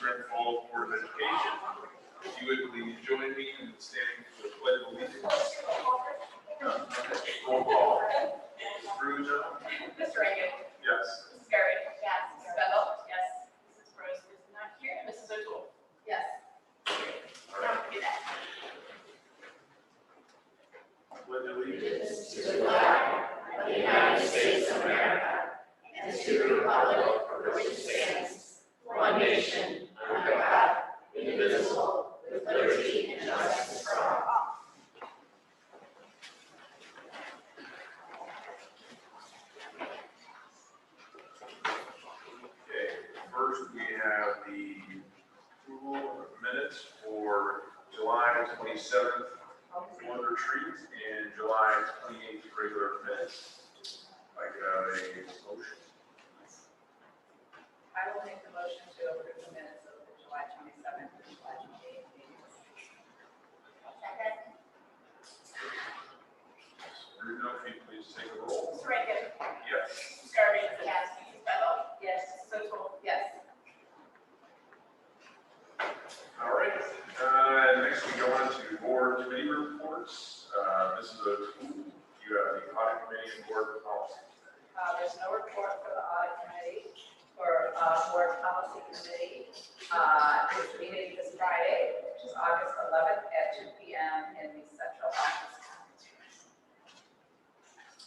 Grenfell Board of Education. If you would please join me in standing for the pledge of allegiance. Roll call. Mrs. Bruiser? Mr. Reagan? Yes. Mrs. Perry? Yes. Mrs. Beville? Yes. Mrs. Rose is not here. And Mrs. O'Toole? Yes. All right. Now, do that. Pledge allegiance To the flag of the United States of America and to the republic for which it stands, one nation, under God, indivisible, with liberty and justice for all. Okay, first we have the approval of minutes for July 27th board retreat and July 28th regular minutes. I could have a motion. I will make the motion to approve the minutes of the July 27th and July 28th meetings. Second. Bruno, if you please take a roll. Mr. Reagan? Yes. Mrs. Perry? Yes. Mrs. Beville? Yes. Mrs. O'Toole? Yes. All right. Next we go on to board committee reports. Mrs. O'Toole, you have the audit committee and board policy. There's no report for the audit committee. For board policy committee, this meeting this Friday, which is August 11th at 2 p.m. in the central office conference room.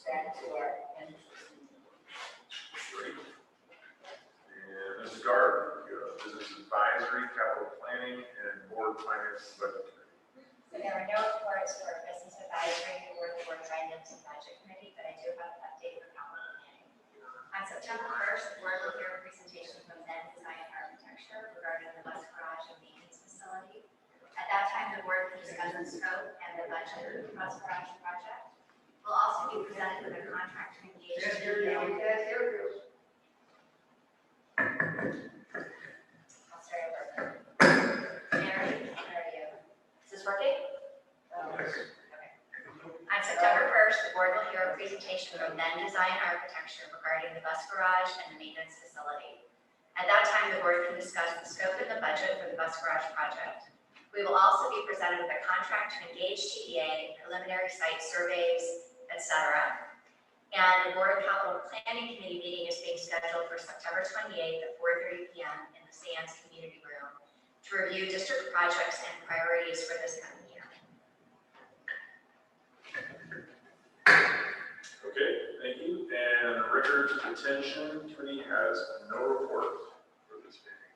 Back to our Great. And Mrs. Gardner, you have business advisory, capital planning, and board finance budget committee. So there are no reports for business advisory or the board finance and budget committee, but I do have an update for capital planning. On September 1st, the board will hear a presentation from Then Design Architecture regarding the bus garage and maintenance facility. At that time, the board will discuss the scope and the budget of the bus garage project. We'll also be presented with a contract to engage. I'll start over. Mary, where are you? Is this working? On September 1st, the board will hear a presentation from Then Design Architecture regarding the bus garage and the maintenance facility. At that time, the board can discuss the scope and the budget for the bus garage project. We will also be presented with a contract to engage TDA, preliminary site surveys, etc. And the board capital planning committee meeting is being scheduled for September 28th at 4:30 p.m. in the Sands Community Room to review district projects and priorities for this coming year. Okay, thank you. And the records retention committee has no report for this meeting.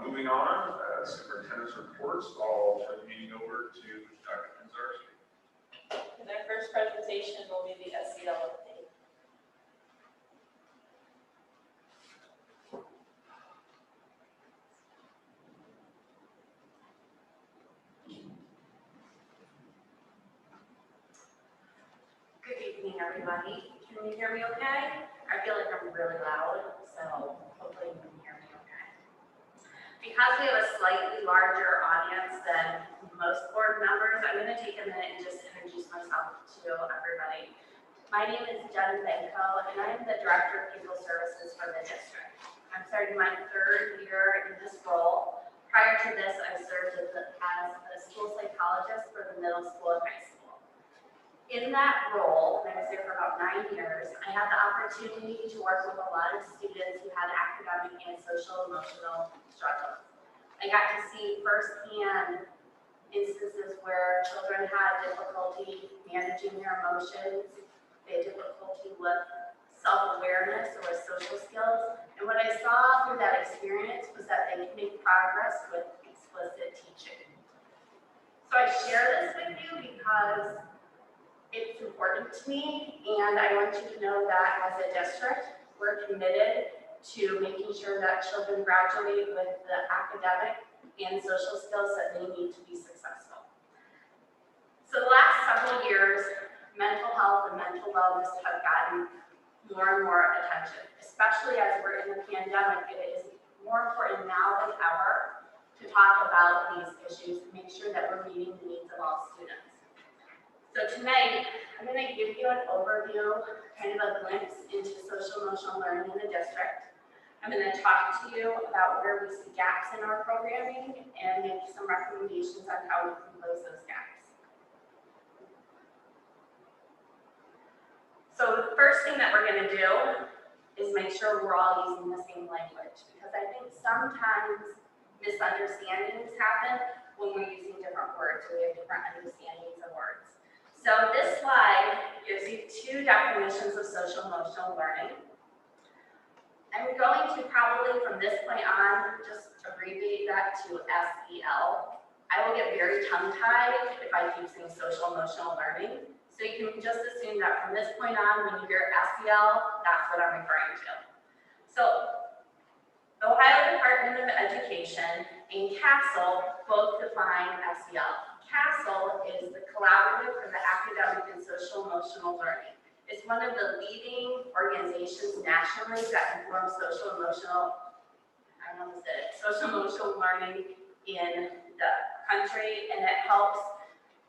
Moving on, superintendent's reports. I'll turn the meeting over to Dr. Kanzarski. And our first presentation will be the SEL update. Good evening, everybody. Can you hear me okay? I feel like I'm really loud, so hopefully you can hear me okay. Because we have a slightly larger audience than most board members, I'm going to take a minute and just introduce myself to everybody. My name is Jen Benko, and I'm the Director of People Services for the district. I'm starting my third year in this role. Prior to this, I served as a school psychologist for the middle school and high school. In that role, and I was there for about 9 years, I had the opportunity to work with a lot of students who had academic and social emotional struggles. I got to see firsthand instances where children had difficulty managing their emotions, they had difficulty with self-awareness or with social skills. And what I saw through that experience was that they could make progress with explicit teaching. So I share this with you because it's important to me, and I want you to know that as a district, we're committed to making sure that children graduate with the academic and social skills that they need to be successful. So the last several years, mental health and mental wellness have gotten more and more attention, especially as we're in the pandemic. It is more important now than ever to talk about these issues and make sure that we're meeting the needs of all students. So tonight, I'm going to give you an overview, kind of a glimpse into social emotional learning in the district. I'm going to talk to you about where we see gaps in our programming and make some recommendations on how we can close those gaps. So the first thing that we're going to do is make sure we're all using the same language, because I think sometimes misunderstandings happen when we're using different words, or we have different understandings of words. So this slide gives you two definitions of social emotional learning. I'm going to probably from this point on just abbreviate that to SEL. I will get very tongue-tied if I keep saying social emotional learning. So you can just assume that from this point on, when you hear SEL, that's what I'm referring to. So the Ohio Department of Education and CASEL both define SEL. CASEL is the Collaborative for the Academic and Social Emotional Learning. It's one of the leading organizations nationally that informs social emotional learning in the country, and it helps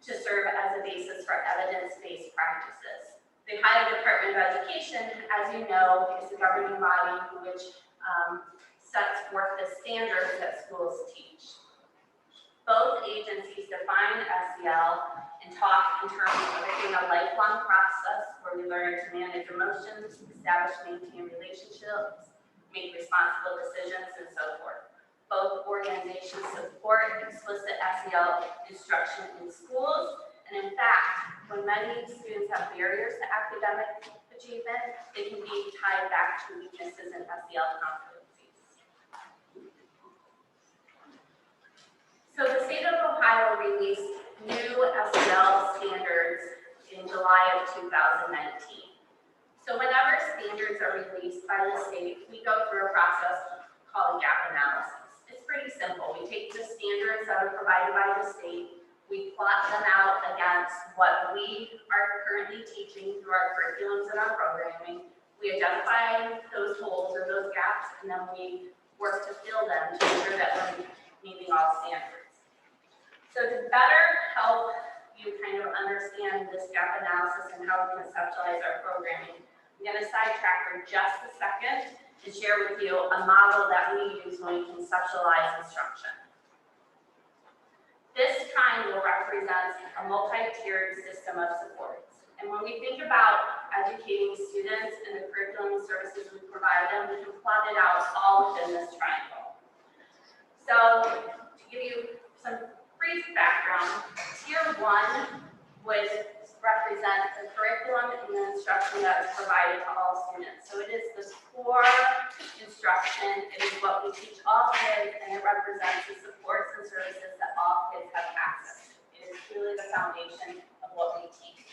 to serve as a basis for evidence-based practices. The Ohio Department of Education, as you know, is the governing body which sets forth the standards that schools teach. Both agencies define SEL and talk in terms of it being a lifelong process where we learn to manage emotions, establish and maintain relationships, make responsible decisions, and so forth. Both organizations support explicit SEL instruction in schools, and in fact, when many students have barriers to academic achievement, they can be tied back to weaknesses in SEL competencies. So the state of Ohio released new SEL standards in July of 2019. So whenever standards are released by the state, we go through a process called a gap analysis. It's pretty simple. We take the standards that are provided by the state, we plot them out against what we are currently teaching through our curriculums and our programming. We identify those holes or those gaps, and then we work to fill them to ensure that we're meeting all standards. So to better help you kind of understand this gap analysis and how we conceptualize our programming, I'm going to sidetrack for just a second and share with you a model that we use when we conceptualize instruction. This triangle represents a multi-tiered system of supports. And when we think about educating students and the curriculum and services we provide them, we can plot it out all within this triangle. So to give you some brief background, Tier 1 would represent the curriculum and the instruction that is provided to all students. So it is the core instruction, it is what we teach all kids, and it represents the supports and services that all kids have access to. It is truly the foundation of what we teach.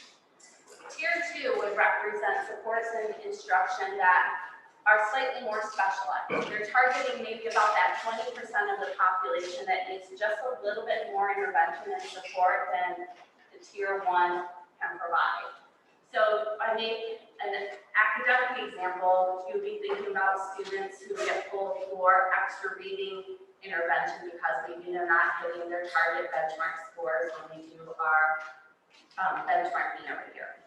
Tier 2 would represent supports and instruction that are slightly more specialized. They're targeting maybe about that 20% of the population that needs just a little bit more intervention and support than the Tier 1 can provide. So I make an academic example. You'd be thinking about students who get pulled for extra reading intervention because maybe they're not hitting their target benchmark scores when we do our benchmarking every year.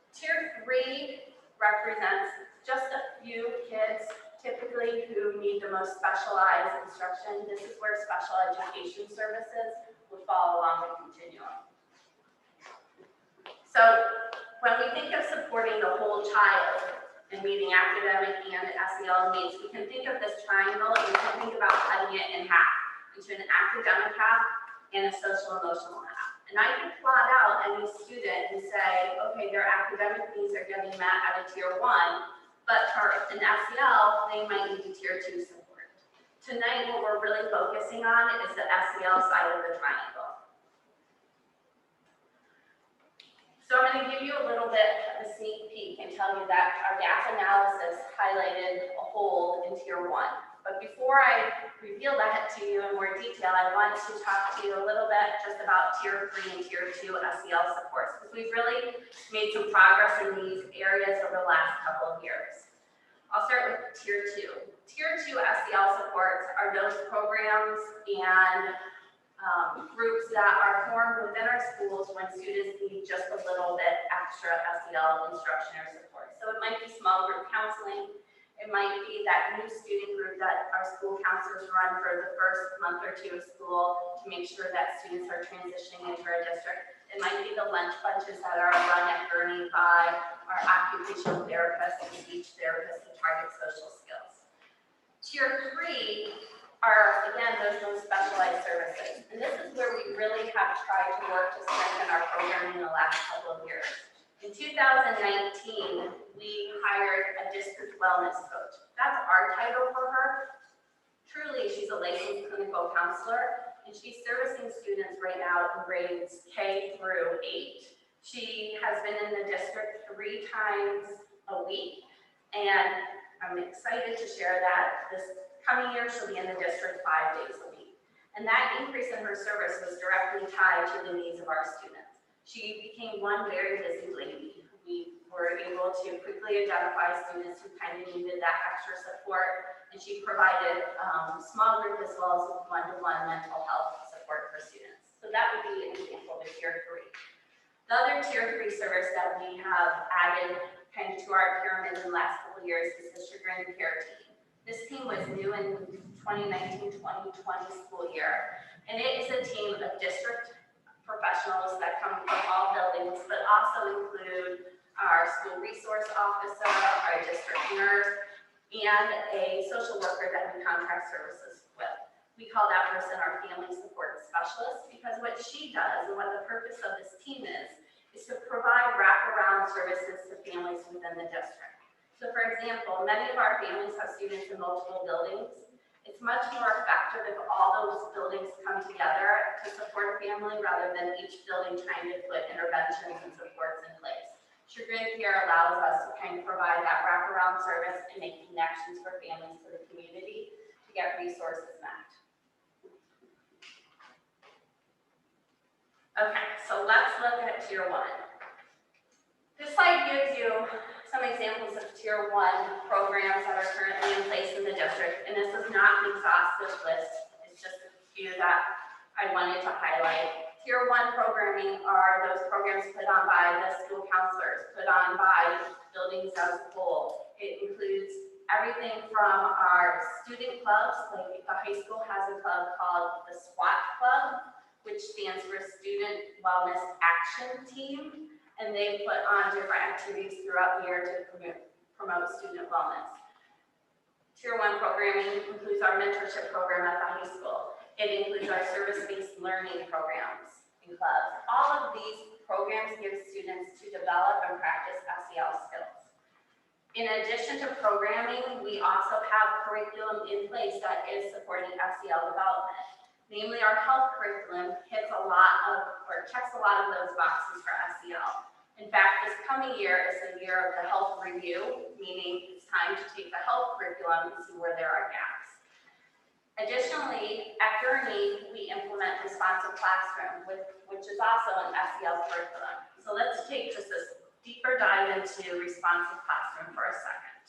Tier 3 represents just a few kids, typically who need the most specialized instruction. This is where special education services would fall along the continuum. So when we think of supporting the whole child and meeting academic and SEL needs, we can think of this triangle and we can think about cutting it in half into an academic half and a social emotional half. And I can plot out any student and say, okay, their academic needs are getting met at a Tier 1, but for an SEL, they might need a Tier 2 support. Tonight, what we're really focusing on is the SEL side of the triangle. So I'm going to give you a little bit of a sneak peek and tell you that our gap analysis highlighted a hole in Tier 1. But before I reveal that to you in more detail, I want to talk to you a little bit just about Tier 3 and Tier 2 SEL supports, because we've really made some progress in these areas over the last couple of years. I'll start with Tier 2. Tier 2 SEL supports are those programs and groups that are formed within our schools when students need just a little bit extra SEL instruction or support. So it might be small group counseling, It might be that new student group that our school counselors run for the first month or two of school to make sure that students are transitioning into our district. It might be the lunch bunches that are run at Gurney by our occupational therapists and speech therapists and target social skills. Tier 3 are, again, those specialized services. And this is where we really have tried to work to strengthen our programming in the last couple of years. In 2019, we hired a district wellness coach. That's our title for her. Truly, she's a licensed clinical counselor, and she's servicing students right now in grades K through 8. She has been in the district 3 times a week, and I'm excited to share that this coming year she'll be in the district 5 days a week. And that increase in her service was directly tied to the needs of our students. She became one very busy lady. We were able to quickly identify students who kind of needed that extra support, and she provided small group as well as one-to-one mental health support for students. So that would be an example of Tier 3. The other Tier 3 service that we have added kind of to our pyramid in the last couple of years is the Chagrin Care Team. This team was new in 2019-2020 school year, and it is a team of district professionals that come from all buildings, but also include our school resource officer, our district nurse, and a social worker that we contract services with. We call that person our family support specialist, because what she does and what the purpose of this team is to provide wraparound services to families within the district. So for example, many of our families have students in multiple buildings. It's much more effective if all those buildings come together to support a family rather than each building trying to put interventions and supports in place. Chagrin Care allows us to kind of provide that wraparound service and make connections for families to the community to get resources met. Okay, so let's look at Tier 1. This slide gives you some examples of Tier 1 programs that are currently in place in the district, and this is not an exhaustive list, it's just a few that I wanted to highlight. Tier 1 programming are those programs put on by the school counselors, put on by buildings as a whole. It includes everything from our student clubs, like the high school has a club called the SWAT Club, which stands for Student Wellness Action Team. And they put on different activities throughout the year to promote student wellness. Tier 1 programming includes our mentorship program at the high school. It includes our service-based learning programs and clubs. All of these programs give students to develop and practice SEL skills. In addition to programming, we also have curriculum in place that is supporting SEL development. Namely, our health curriculum hits a lot of, or checks a lot of those boxes for SEL. In fact, this coming year is the year of the health review, meaning it's time to take the health curriculum and see where there are gaps. Additionally, at Gurney, we implement Responsive Classroom, which is also an SEL curriculum. So let's take just a deeper dive into Responsive Classroom for a second.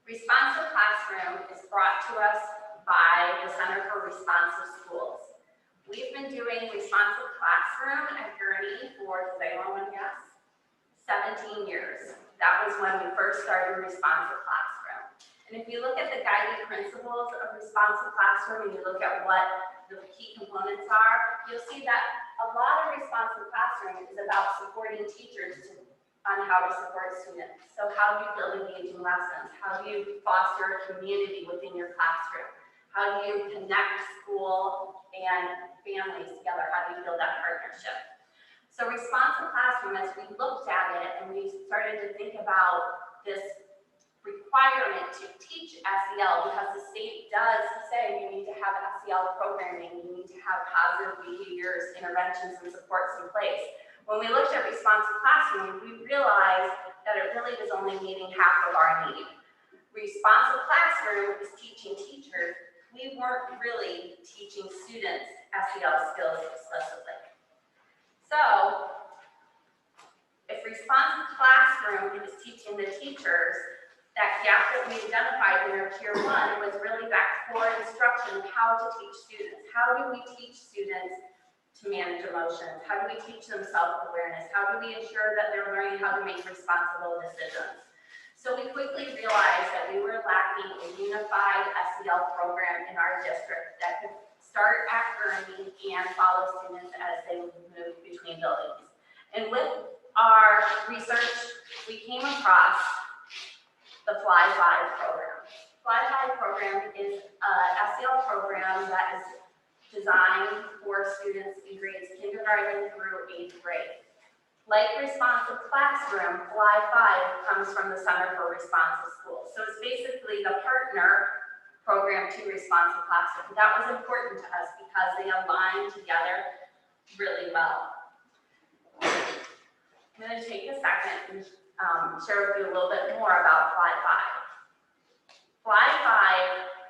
Responsive Classroom is brought to us by the Center for Responsive Schools. We've been doing Responsive Classroom at Gurney for, does anyone want to guess? 17 years. That was when we first started Responsive Classroom. And if you look at the guiding principles of Responsive Classroom and you look at what the key components are, you'll see that a lot of Responsive Classroom is about supporting teachers on how to support students. So how do you build engaging lessons? How do you foster a community within your classroom? How do you connect school and families together? How do you build that partnership? So Responsive Classroom, as we looked at it and we started to think about this requirement to teach SEL, because the state does say you need to have SEL programming, you need to have positive behaviors, interventions, and supports in place. When we looked at Responsive Classroom, we realized that it really was only meeting half of our need. Responsive Classroom is teaching teachers. We weren't really teaching students SEL skills explicitly. So, if Responsive Classroom is teaching the teachers, that gap that we identified in our Tier 1 was really that core instruction of how to teach students. How do we teach students to manage emotions? How do we teach them self-awareness? How do we ensure that they're learning how to make responsible decisions? So we quickly realized that we were lacking a unified SEL program in our district that could start at Gurney and follow students as they move between buildings. And with our research, we came across the Fly 5 program. Fly 5 program is a SEL program that is designed for students in grades kindergarten through 8th grade. Like Responsive Classroom, Fly 5 comes from the Center for Responsive Schools. So it's basically the partner program to Responsive Classroom. That was important to us because they align together really well. I'm going to take a second and share with you a little bit more about Fly 5. Fly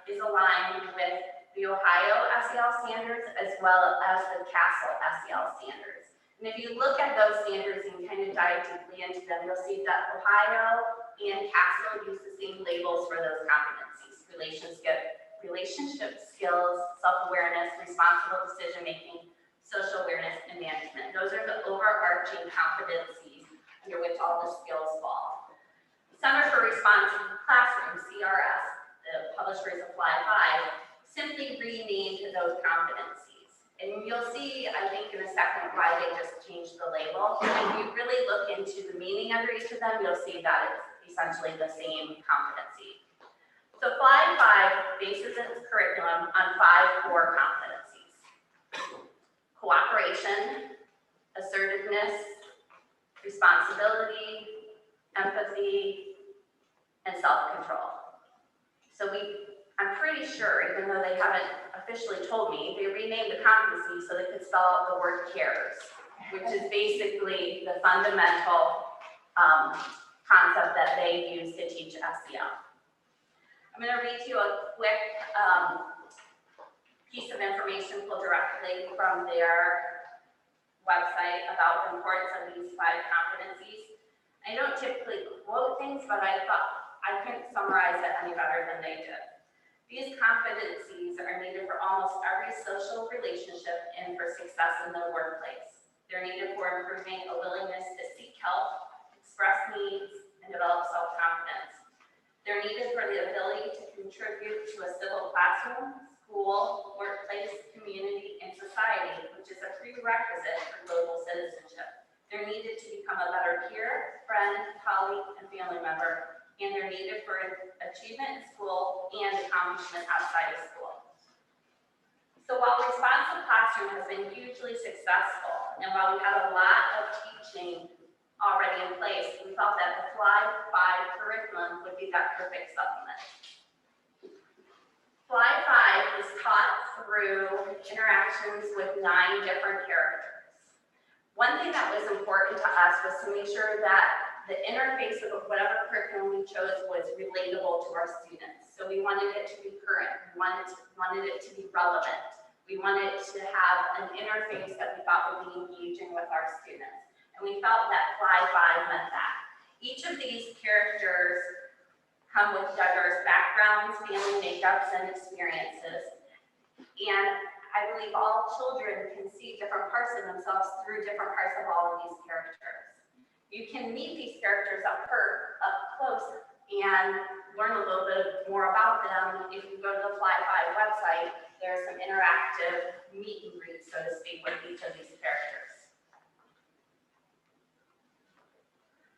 5 is aligned with the Ohio SEL standards as well as the CASEL SEL standards. And if you look at those standards and kind of dive deeply into them, you'll see that Ohio and CASEL use the same labels for those competencies: relationship skills, self-awareness, responsible decision-making, social awareness, and management. Those are the overarching competencies under which all the skills fall. Center for Responsive Classroom, CRS, the publishers of Fly 5, simply renamed those competencies. And you'll see, I think in a second, why they just changed the label. If you really look into the meaning under each of them, you'll see that it's essentially the same competency. So Fly 5 bases its curriculum on 5 core competencies: cooperation, assertiveness, responsibility, empathy, and self-control. So I'm pretty sure, even though they haven't officially told me, they renamed the competency so they could spell out the word CARES, which is basically the fundamental concept that they use to teach SEL. I'm going to read you a quick piece of information pulled directly from their website about the importance of these 5 competencies. I don't typically quote things, but I thought I couldn't summarize it any better than they did. These competencies are needed for almost every social relationship and for success in the workplace. They're needed for improving a willingness to seek help, express needs, and develop self-confidence. They're needed for the ability to contribute to a civil classroom, school, workplace, community, and society, which is a prerequisite for global citizenship. They're needed to become a better peer, friend, colleague, and family member. And they're needed for achievement in school and accomplishment outside of school. So while Responsive Classroom has been hugely successful, and while we have a lot of teaching already in place, we felt that the Fly 5 curriculum would be that perfect supplement. Fly 5 is taught through interactions with 9 different characters. One thing that was important to us was to make sure that the interface of whatever curriculum we chose was relatable to our students. So we wanted it to be current, we wanted it to be relevant. We wanted to have an interface that we thought would be engaging with our students. And we felt that Fly 5 meant that. Each of these characters come with diverse backgrounds, family makeups, and experiences. And I believe all children can see different parts of themselves through different parts of all of these characters. You can meet these characters up close and learn a little bit more about them. If you go to the Fly 5 website, there's some interactive meet and greet, so to speak, with each of these characters.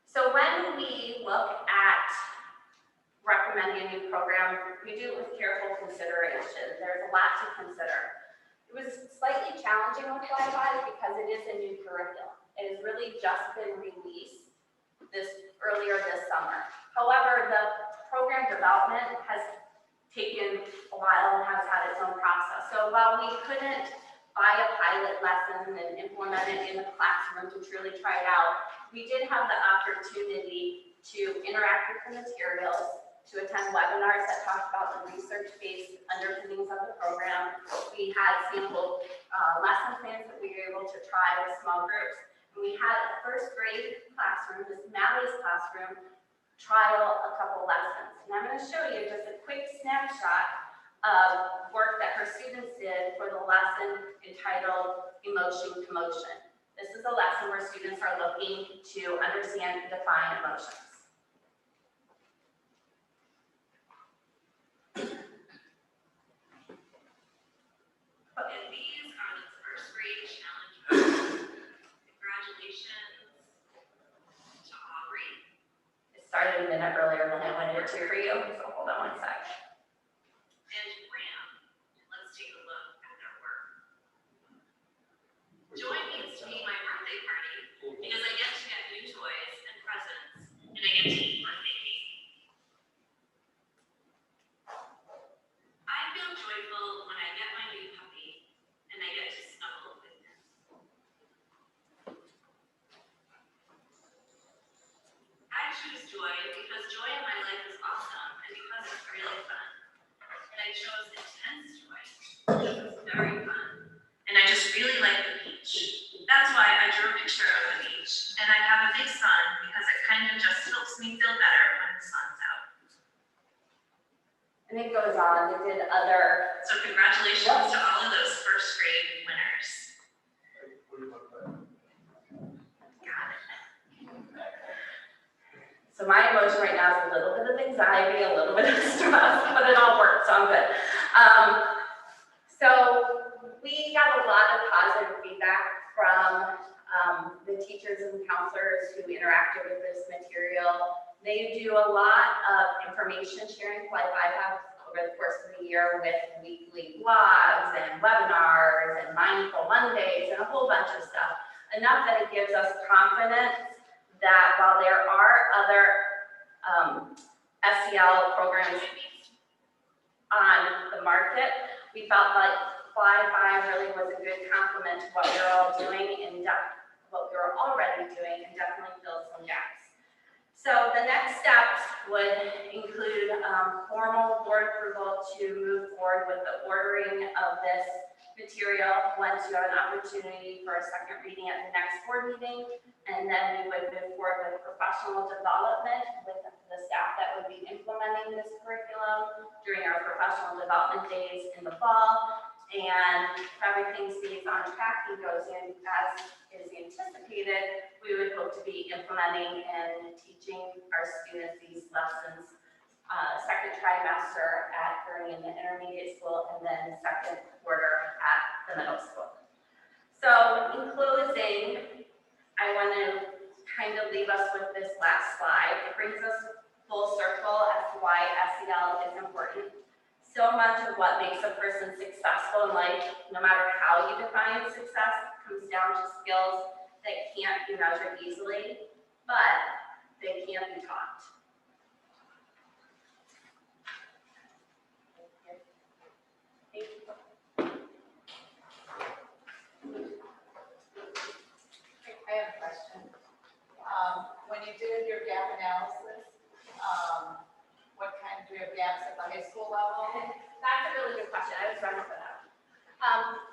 So when we look at recommending a new program, we do it with careful consideration. There's a lot to consider. It was slightly challenging with Fly 5 because it is a new curriculum. It has really just been released earlier this summer. However, the program development has taken a while and has had its own process. So while we couldn't buy a pilot lesson and implement it in the classroom to truly try it out, we did have the opportunity to interact with the materials, to attend webinars that talked about the research-based underpinnings of the program. We had sample lesson plans that we were able to try with small groups. And we had a first grade classroom, this Mally's classroom, trial a couple lessons. And I'm going to show you just a quick snapshot of work that her students did for the lesson entitled Emotion Commotion. This is a lesson where students are looking to understand and define emotions. to hear you, so hold on one sec. And RAM. Let's take a look at their work. Joy means to me my birthday party because I get to get new toys and presents, and I get to eat birthday cake. I feel joyful when I get my new puppy and I get to snuggle with him. I choose joy because joy in my life is awesome and because it's really fun. And I chose intense joy because it's very fun. And I just really like the beach. That's why I drew a picture of the beach. And I have a big sun because it kind of just helps me feel better when the sun's out. And it goes on, they did other, So congratulations to all of those first grade winners. Got it. so my emotion right now is a little bit of anxiety, a little bit of stress, but it all works, so I'm good. So we got a lot of positive feedback from the teachers and counselors who interacted with this material. They do a lot of information sharing, like I have over the course of the year with weekly blogs and webinars and Mindful Mondays and a whole bunch of stuff. Enough that it gives us confidence that while there are other SEL programs on the market, we felt like Fly 5 really was a good complement to what we were all doing and what we were already doing, and definitely filled some gaps. So the next steps would include formal board approval to move forward with the ordering of this material once you have an opportunity for a second reading at the next board meeting. And then we would move forward with professional development with the staff that would be implementing this curriculum during our professional development days in the fall. And if everything stays on track and goes in as is anticipated, we would hope to be implementing and teaching our students these lessons second trimester at during in the intermediate school and then second quarter at the middle school. So in closing, I want to kind of leave us with this last slide. It brings us full circle as to why SEL is important. So much of what makes a person successful in life, no matter how you define success, comes down to skills that can't be measured easily, but they can be taught. Thank you. I have a question. When you did your gap analysis, what kind, do you have gaps at the high school level? That's a really good question. I was running for that.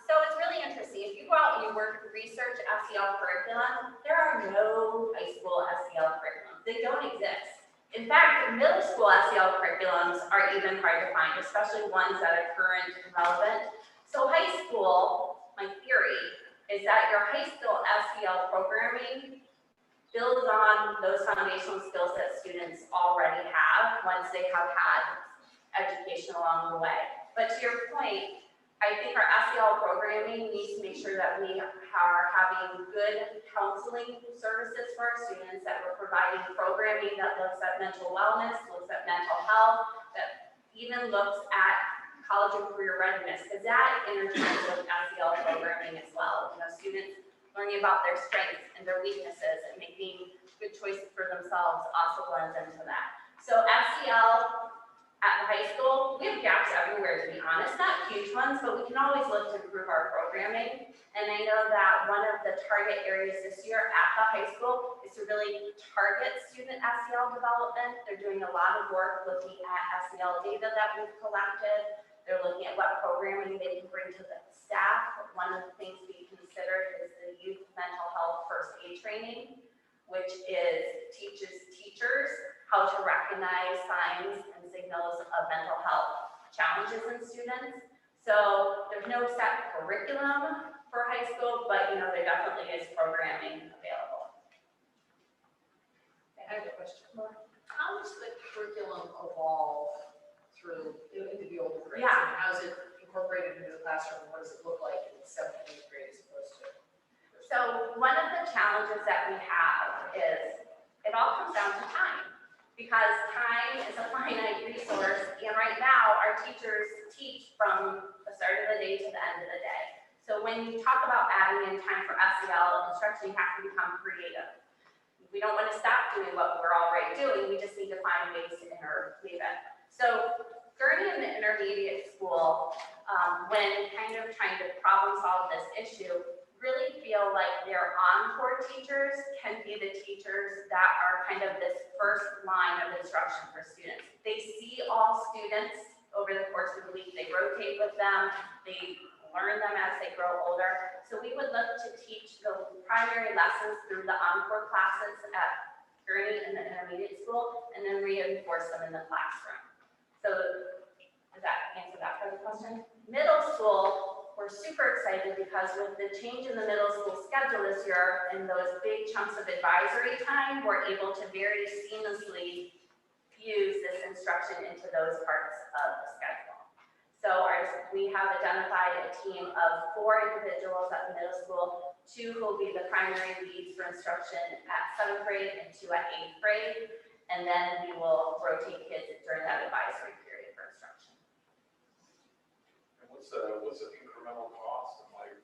So it's really interesting. If you go out and you research SEL curriculum, there are no high school SEL curriculums. They don't exist. In fact, middle school SEL curriculums are even hard to find, especially ones that are current and relevant. So high school, my theory, is that your high school SEL programming builds on those foundational skills that students already have once they have had education along the way. But to your point, I think our SEL programming needs to make sure that we are having good counseling services for our students, that we're providing programming that looks at mental wellness, looks at mental health, that even looks at college and career readiness, because that intertwines with SEL programming as well. You know, students learning about their strengths and their weaknesses and making good choices for themselves also blends into that. So SEL at the high school, we have gaps everywhere, to be honest, not huge ones, but we can always look to improve our programming. And I know that one of the target areas this year at the high school is to really target student SEL development. They're doing a lot of work looking at SEL data that we've collected. They're looking at what programming they can bring to the staff. One of the things we considered is the youth mental health first aid training, which teaches teachers how to recognize signs and signals of mental health challenges in students. So there's no set curriculum for high school, but there definitely is programming available. I have a question. How does the curriculum evolve through into the older grades? Yeah. And how is it incorporated into the classroom? What does it look like in 7th and 8th grade as opposed to? So one of the challenges that we have is it all comes down to time. because time is a finite resource, and right now, our teachers teach from the start of the day to the end of the day. So when you talk about adding in time for SEL instruction, you have to become creative. We don't want to stop doing what we're already doing, we just need to find ways to interweave it. So Gurney in the intermediate school, when kind of trying to problem solve this issue, really feel like their encore teachers can be the teachers that are kind of this first line of instruction for students. They see all students over the course of the week, they rotate with them, they learn them as they grow older. So we would look to teach the primary lessons through the encore classes at Gurney in the intermediate school, and then reinforce them in the classroom. So does that answer that part of the question? Middle school, we're super excited because with the change in the middle school schedule this year and those big chunks of advisory time, we're able to very seamlessly fuse this instruction into those parts of the schedule. So we have identified a team of 4 individuals at the middle school, 2 who will be the primary leads for instruction at 7th grade and 2 at 8th grade. And then we will rotate kids during that advisory period for instruction. And what's the incremental cost? And like,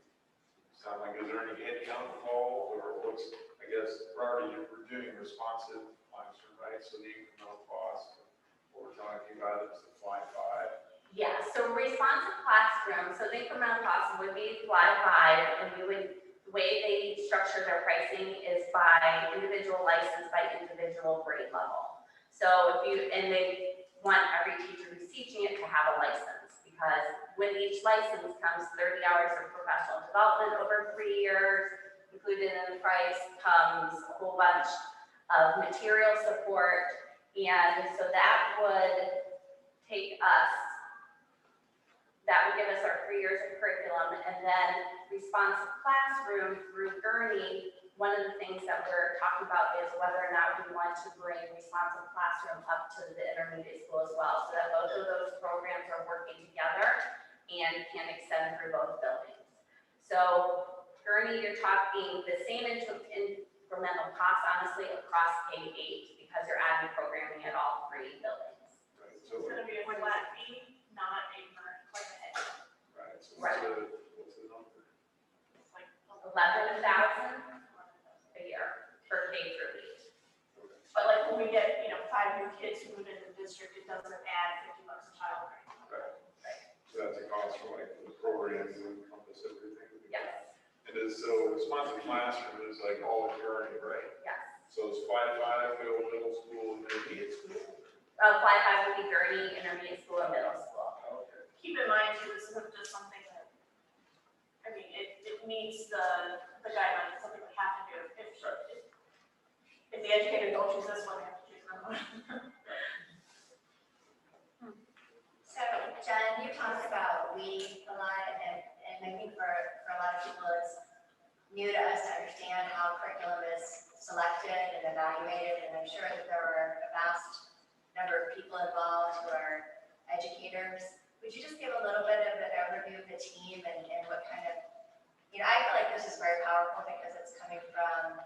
sound like, is there any headcount involved, or what's, I guess, we're doing responsive classroom, right? So the incremental cost, what we're talking about is the fly 5. Yeah, so responsive classroom, so the incremental cost would be fly 5, and the way they structure their pricing is by individual license, by individual grade level. So and they want every teacher who's teaching it to have a license, because with each license comes 30 hours of professional development over 3 years. Included in the price comes a whole bunch of material support, and so that would give us our 3 years of curriculum. And then responsive classroom through Gurney, one of the things that we're talking about is whether or not we want to bring responsive classroom up to the intermediate school as well, so that both of those programs are working together and can extend through both buildings. So Gurney, you're talking the same incremental cost, honestly, across K-8, because you're adding programming at all 3 buildings. Right, so, It's gonna be a flat fee, not a like a head. right, so Right. what's the number? It's like 11,000 a year for K through 8. Okay. But like when we get, 5 new kids who move into the district, it doesn't add $50 a child. Right. So that's a cost for like the programs that encompass everything. Yes, It is, so responsive classroom is like all of Gurney, right? yes. So it's fly 5, middle school, intermediate school? Fly 5 would be Gurney, intermediate school, and middle school. Okay. Keep in mind too, this isn't just something that, it meets the guidelines, it's something we have to do. If the educator don't choose this one, they have to choose another one. So, Jen, you talked about we a lot, and I think for a lot of people, it's new to us to understand how curriculum is selected and evaluated, and I'm sure that there were a vast number of people involved who are educators. Would you just give a little bit of an overview of the team and what kind of, I feel like this is very powerful because it's coming from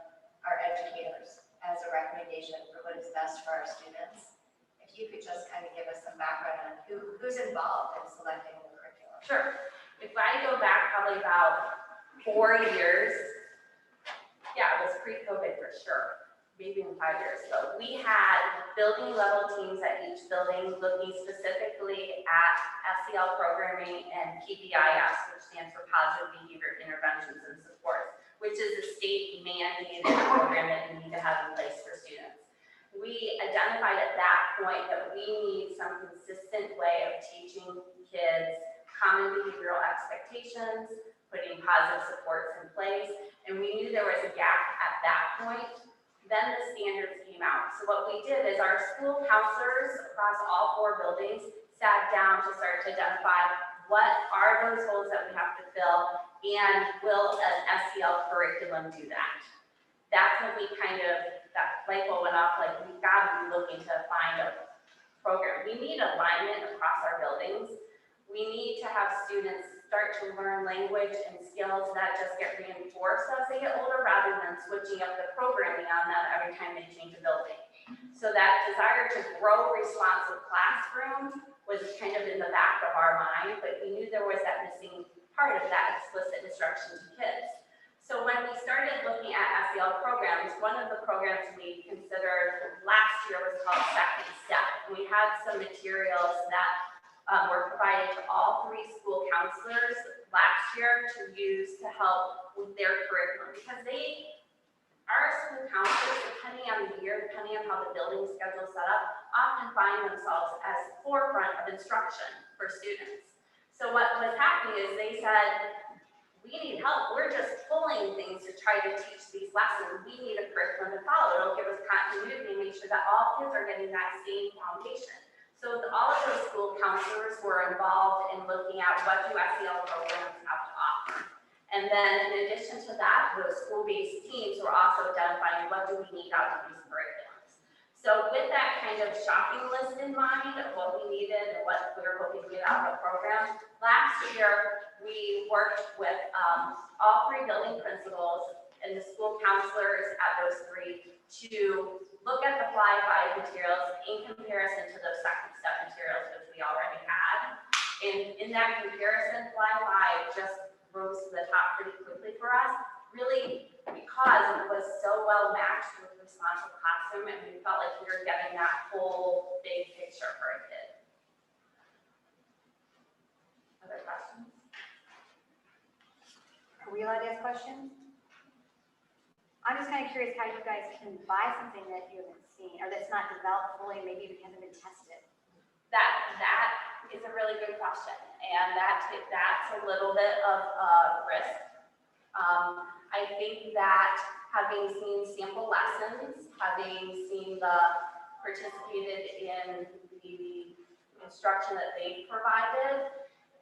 our educators as a recommendation for what is best for our students. If you could just kind of give us some background on who's involved in selecting the curriculum. Sure. If I go back probably about 4 years, yeah, it was pre-COVID for sure, maybe in 5 years ago. We had building level teams at each building looking specifically at SEL programming and PBIS, which stands for Positive Behavior Interventions and Supports, which is a state mandated program that you need to have in place for students. We identified at that point that we need some consistent way of teaching kids common behavioral expectations, putting positive supports in place, and we knew there was a gap at that point. Then the standards came out. So what we did is our school counselors across all 4 buildings sat down to start to identify what are those holes that we have to fill, and will an SEL curriculum do that? That's when we that light bulb went off, like we've got to be looking to find a program. We need alignment across our buildings. We need to have students start to learn language and skills that just get reinforced as they get older, rather than switching up the programming on them every time they change a building. So that desire to grow responsive classrooms was kind of in the back of our mind, but we knew there was that missing part of that explicit instruction to kids. So when we started looking at SEL programs, one of the programs we considered last year was called Second Step. And we had some materials that were provided to all 3 school counselors last year to use to help with their curriculum, because our school counselors, depending on the year, depending on how the building schedule is set up, often find themselves as forefront of instruction for students. So what was happening is they said, we need help. We're just pulling things to try to teach these lessons. We need a curriculum to follow. It'll give us continuity and make sure that all kids are getting that same foundation. So all of those school counselors were involved in looking at what do SEL programs have to offer. And then in addition to that, those school-based teams were also identifying what do we need out of these curriculums. So with that kind of shopping list in mind of what we needed and what we were hoping to get out of the program, last year we worked with all 3 building principals and the school counselors at those 3 to look at the Fly 5 materials in comparison to those Second Step materials, which we already had. And in that comparison, Fly 5 just rose to the top pretty quickly for us, really because it was so well matched with responsive classroom, and we felt like we were getting that whole big picture for a kid. Other questions? Are we allowed to ask questions? I'm just kind of curious how you guys can buy something that you haven't seen, or that's not developed fully, maybe it hasn't been tested. That is a really good question, and that's a little bit of a risk. I think that having seen sample lessons, having seen participated in the instruction that they provided,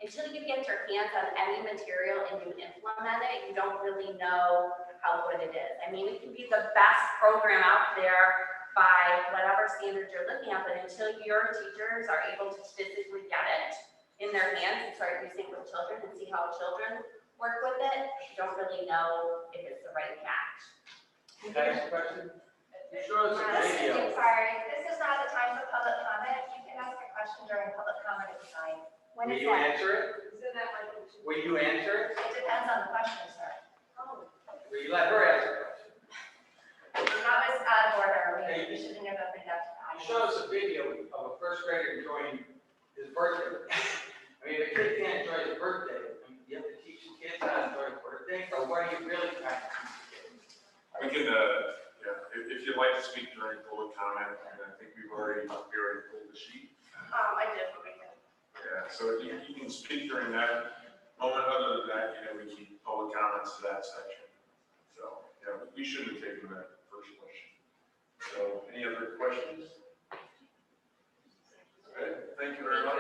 until you get your hands on any material and you implement it, you don't really know how good it is. I mean, it can be the best program out there by whatever standards you're looking at, but until your teachers are able to physically get it in their hands and start using it with children and see how children work with it, you don't really know if it's the right match. Can I ask a question? You showed us a video. Sorry, this is not the time for public comment. You can ask a question during public comment at the time. When Will is you that? answer it? Will you answer it? It depends on the question, sir. Will you let her answer the question? That was out of order. We shouldn't have opened up to You that. showed us a video of a first grader enjoying his birthday. I mean, if a kid can't enjoy his birthday, I mean, you have to teach the kids how to enjoy his birthday, or what are you really trying to teach the kids? We can, if you'd like to speak during public comment, and I think we already pulled the sheet. I did, but we can. Yeah, so you can speak during that moment. Other than that, we keep public comments to that section. So, we shouldn't have taken that first question. So, any other questions? Okay, thank you very much.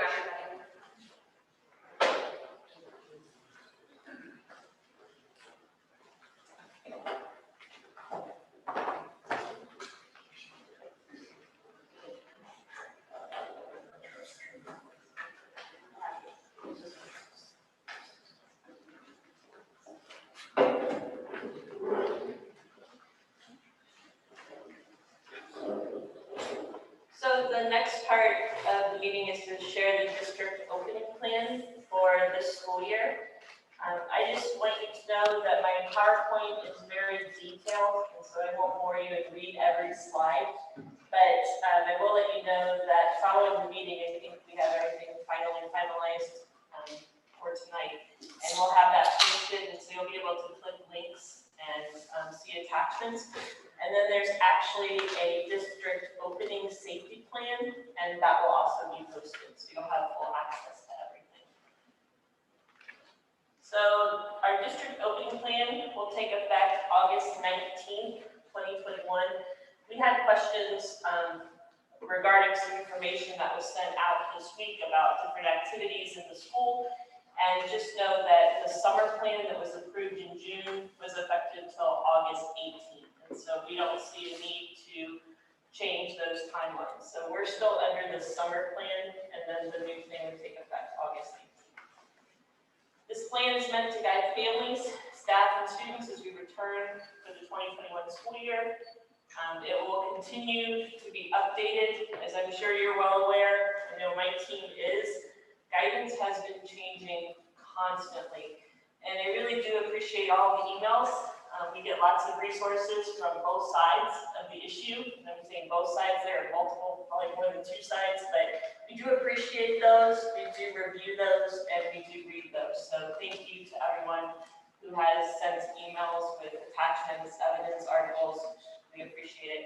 So the next part of the meeting is to share the district opening plan for this school year. I just want you to know that my PowerPoint is very detailed, and so I won't bore you and read every slide. But I will let you know that following the meeting, I think we have everything finalized for tonight. And we'll have that posted, and so you'll be able to click links and see attachments. And then there's actually a district opening safety plan, and that will also be posted, so you'll have full access to everything. So our district opening plan will take effect August 19th, 2021. We had questions regarding some information that was sent out this week about different activities in the school. And just know that the summer plan that was approved in June was effective until August 18th. And so we don't see a need to change those timelines. So we're still under the summer plan, and then the new thing will take effect August 18th. This plan is meant to guide families, staff, and students as we return for the 2021 school year. It will continue to be updated, as I'm sure you're well aware. I know my team is. Guidance has been changing constantly, and I really do appreciate all the emails. We get lots of resources from both sides of the issue, and I'm saying both sides, there are multiple, probably more than two sides, but we do appreciate those, we do review those, and we do read those. So thank you to everyone who has sent emails with attachments, evidence, articles. We appreciate it.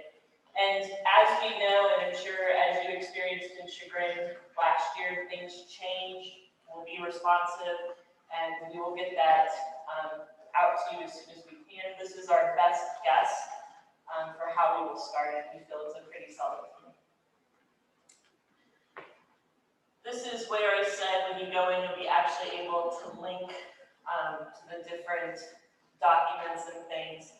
And as we know, and I'm sure as you experienced in Chagrin last year, things change, we'll be responsive, and we will get that out to you as soon as we can. This is our best guess for how we will start it. We feel it's a pretty solid plan. This is where I said when you go in, you'll be actually able to link to the different documents and things.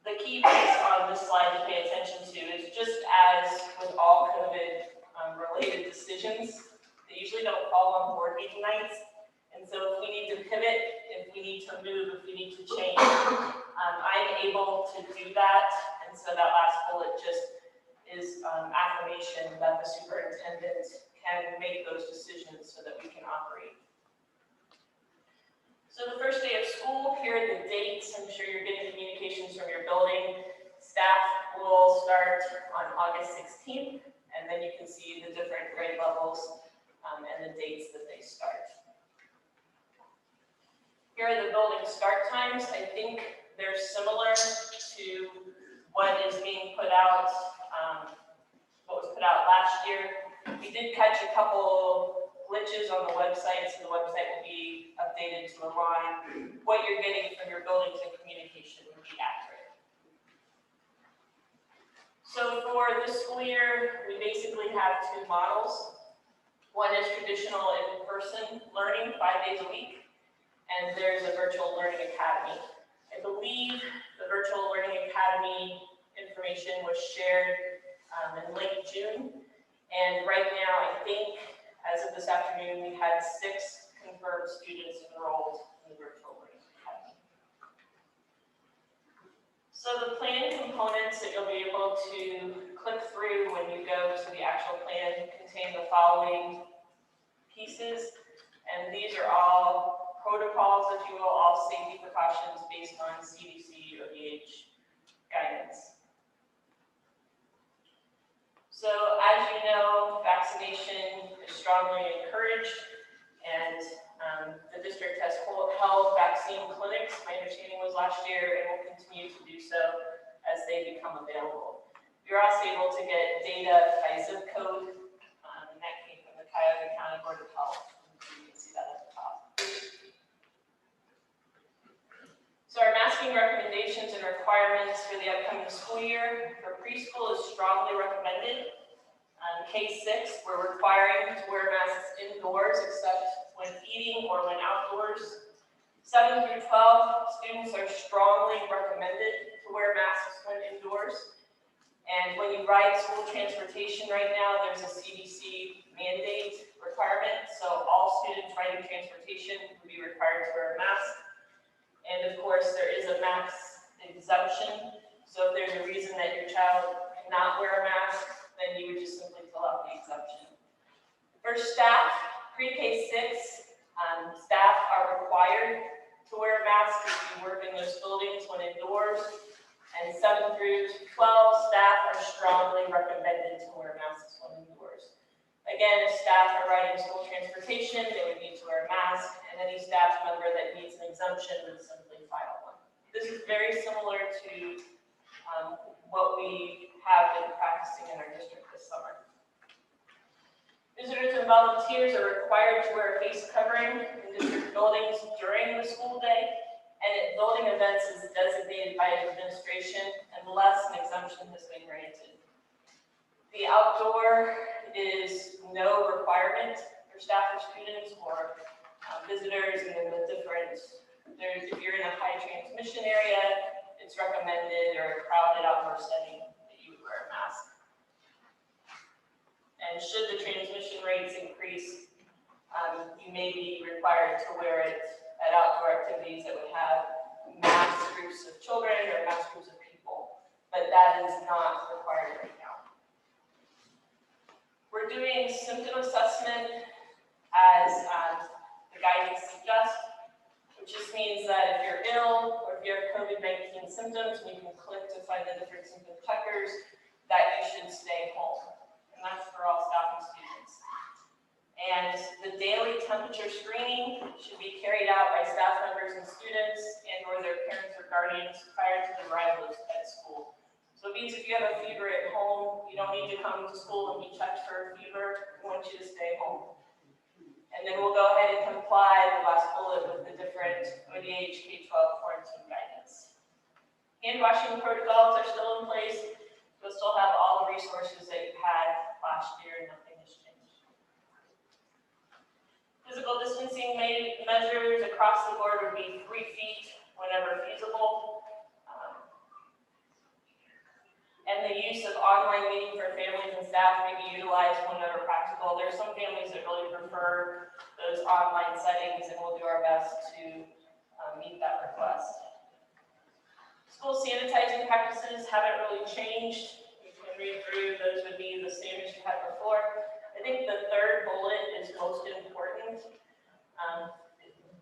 The key piece on this slide to pay attention to is just as with all COVID related decisions, they usually don't fall on board meeting nights. And so if we need to pivot, if we need to move, if we need to change, I'm able to do that. And so that last bullet just is affirmation that the superintendent can make those decisions so that we can operate. So the first day of school, here are the dates. I'm sure you're getting communications from your building. Staff will start on August 16th, and then you can see the different grade levels and the dates that they start. Here are the building start times. I think they're similar to what is being put out, what was put out last year. We did catch a couple glitches on the website, so the website will be updated to align what you're getting from your buildings and communication will be accurate. So for this school year, we basically have two models. One is traditional in-person learning 5 days a week, and there's a virtual learning academy. I believe the virtual learning academy information was shared in late June, and right now I think as of this afternoon we had 6 confirmed students enrolled in the virtual learning academy. So the plan components that you'll be able to click through when you go to the actual plan contain the following pieces, and these are all protocols, if you will, all safety precautions based on CDC, ODH guidance. So as you know, vaccination is strongly encouraged, and the district has held vaccine clinics. My understanding was last year, and will continue to do so as they become available. You're also able to get data by zip code, and that came from the Cuyahoga County Board of Health. You can see that at the top. So our masking recommendations and requirements for the upcoming school year for preschool is strongly recommended. K-6, we're requiring to wear masks indoors except when eating or when outdoors. 7 through 12, students are strongly recommended to wear masks when indoors. And when you ride school transportation right now, there's a CDC mandate requirement. So all students riding transportation will be required to wear a mask. And of course, there is a mask exemption. So if there's a reason that your child cannot wear a mask, then you would just simply fill out the exemption. For staff, pre-K 6, staff are required to wear masks if you work in those buildings when indoors. And 7 through 12, staff are strongly recommended to wear masks when indoors. Again, if staff are riding school transportation, they would need to wear a mask, and any staff member that needs an exemption would simply file one. This is very similar to what we have been practicing in our district this summer. Visitors and volunteers are required to wear a face covering in district buildings during the school day, and at building events is designated by administration unless an exemption has been granted. The outdoor is no requirement for staff or students or visitors, and then the different, if you're in a high transmission area, it's recommended, or a crowded outdoor setting, that you would wear a mask. And should the transmission rates increase, you may be required to wear it at outdoor activities that would have mass groups of children or mass groups of people. but that is not required right now. We're doing symptom assessment as the guidance suggests, which just means that if you're ill or if you have COVID-19 symptoms, and you can click to find the different symptom checkers, that you should stay home. And that's for all staff and students. And the daily temperature screening should be carried out by staff members and students and or their parents or guardians prior to the arrival at school. So it means if you have a fever at home, you don't need to come to school and be checked for a fever. We want you to stay home. And then we'll go ahead and comply the last bullet with the different ODH K-12 quarantine guidance. Hand washing protocols are still in place. You'll still have all the resources that you had last year, and nothing has changed. Physical distancing measures across the board would be 3 feet whenever feasible. And the use of online meeting for families and staff may be utilized whenever practical. There are some families that really prefer those online settings, and we'll do our best to meet that request. School sanitizing practices haven't really changed. You can read through, those would be the same as you had before. I think the third bullet is most important.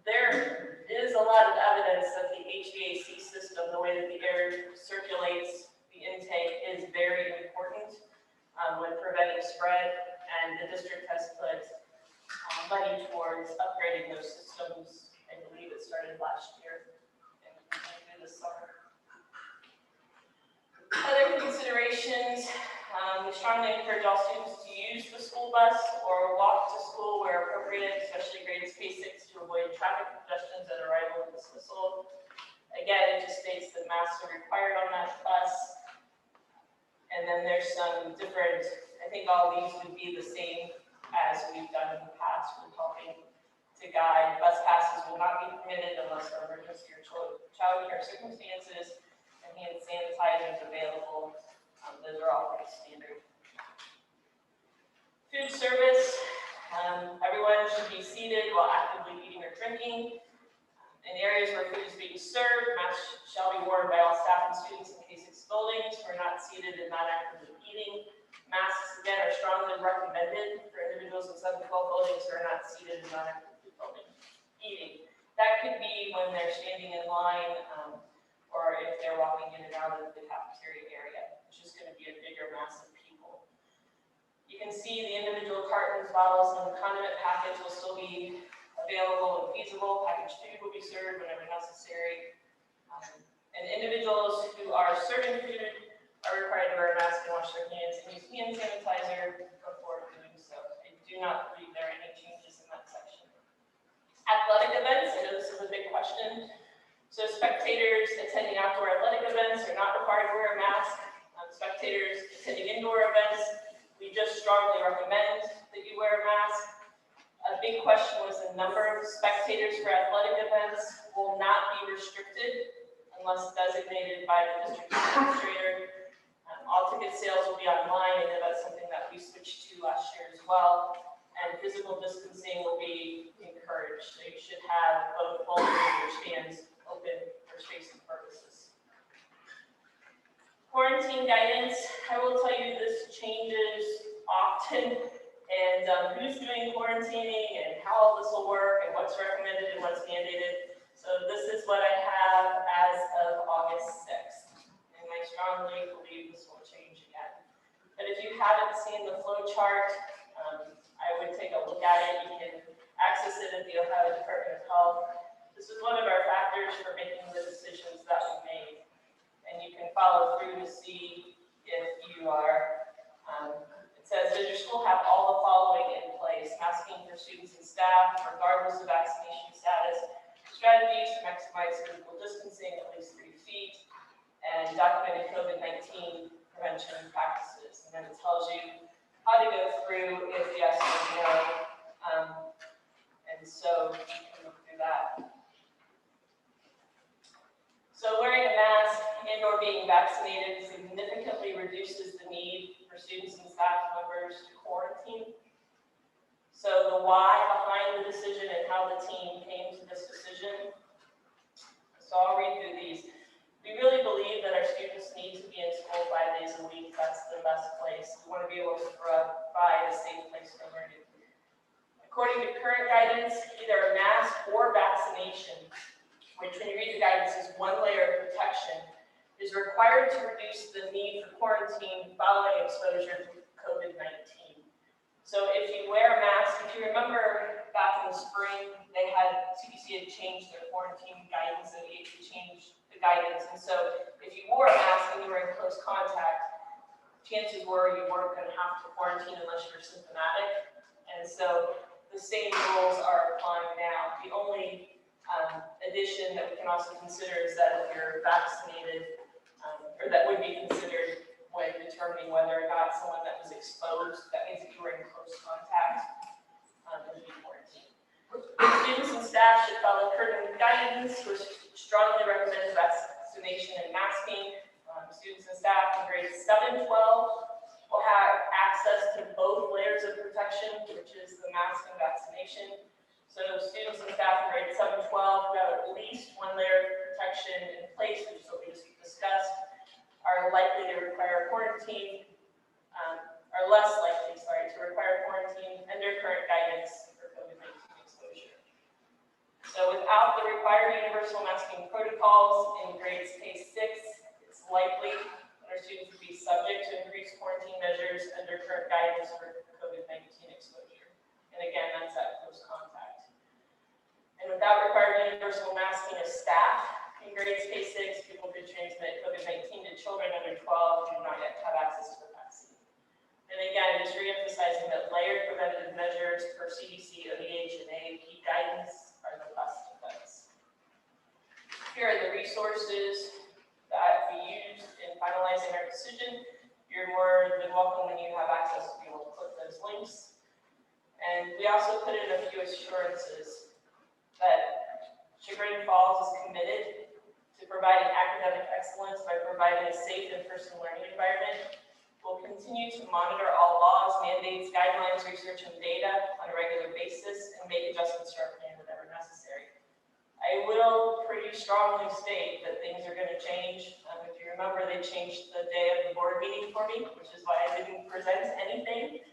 There is a lot of evidence that the HVAC system, the way that the air circulates, the intake is very important when preventing spread, and the district has put money towards upgrading those systems. I believe it started last year and continued this summer. Other considerations, we strongly encourage all students to use the school bus or walk to school where appropriate, especially grades K-6, to avoid traffic congestions at arrival and dismissal. Again, it just states that masks are required on that bus. And then there's some different, I think all these would be the same as we've done in the past with helping to guide. Bus passes will not be permitted unless there are emergency or child care circumstances, and hand sanitizers available. Those are all pretty standard. Food service, everyone should be seated while actively eating or drinking. In areas where food is being served, masks shall be worn by all staff and students in K-6 buildings who are not seated and not actively eating. Masks, again, are strongly recommended for individuals in 7-12 buildings who are not seated and not actively eating. That could be when they're standing in line or if they're walking in and out of the cafeteria area. It's just going to be a bigger mass of people. You can see the individual cartons, bottles, and condiment packets will still be available and feasible. Packaged food will be served whenever necessary. And individuals who are serving food are required to wear a mask and wash their hands and use hand sanitizer before doing so. I do not believe there are any changes in that section. Athletic events, I know this is a big question. So spectators attending outdoor athletic events are not required to wear a mask. Spectators attending indoor events, we just strongly recommend that you wear a mask. A big question was the number of spectators for athletic events will not be restricted unless designated by the district administrator. All ticket sales will be online, and that's something that we switched to last year as well. And physical distancing will be encouraged. So you should have both bowls and your stands open for spacing purposes. Quarantine guidance, I will tell you this changes often, and who's doing quarantining and how all this will work and what's recommended and what's mandated. So this is what I have as of August 6th, and I strongly believe this will change again. But if you haven't seen the flow chart, I would take a look at it. You can access it at the Ohio Department of Health. This is one of our factors for making the decisions that we made. And you can follow through to see if you are, it says, does your school have all the following in place? Masking for students and staff, regardless of vaccination status, strategies to maximize physical distancing at least 3 feet, and documented COVID-19 prevention practices. And then it tells you how to go through if yes or no. And so you can look through that. So wearing a mask and or being vaccinated significantly reduces the need for students and staff members to quarantine. So the why behind the decision and how the team came to this decision. So I'll read through these. We really believe that our students need to be in school 5 days a week. That's the best place. We want to be able to provide a safe place for learning. According to current guidance, either a mask or vaccination, which when you read the guidance is one layer of protection, is required to reduce the need for quarantine following exposure to COVID-19. So if you wear a mask, if you remember back in the spring, CDC had changed their quarantine guidance and they changed the guidance. And so if you wore a mask and you were in close contact, chances were you weren't going to have to quarantine unless you're symptomatic. And so the same rules are applying now. The only addition that we can also consider is that if you're vaccinated, or that would be considered when determining whether or not someone that was exposed, that means if you were in close contact, would be quarantined. Students and staff should follow current guidance, which strongly recommends vaccination and masking. Students and staff in grades 7 and 12 will have access to both layers of protection, which is the mask and vaccination. So students and staff in grades 7 and 12 who have at least one layer of protection in place, which is what we just discussed, are likely to require quarantine, are less likely, to require quarantine under current guidance for COVID-19 exposure. So without the required universal masking protocols in grades K-6, it's likely that our students would be subject to increased quarantine measures under current guidance for COVID-19 exposure. And again, that's at close contact. And without required universal masking of staff, in grades K-6, people could transmit COVID-19 to children under 12 who do not yet have access to the vaccine. And again, just reemphasizing that layered preventative measures per CDC, ODH, and AAP guidance are the best defense. Here are the resources that we used in finalizing our decision. You're more than welcome when you have access to be able to click those links. And we also put in a few assurances that Chagrin Falls is committed to providing academic excellence by providing a safe in-person learning environment. We'll continue to monitor all laws, mandates, guidelines, research, and data on a regular basis and make adjustments to our plan whenever necessary. I will pretty strongly state that things are going to change. If you remember, they changed the day of the board meeting for me, which is why I didn't present anything.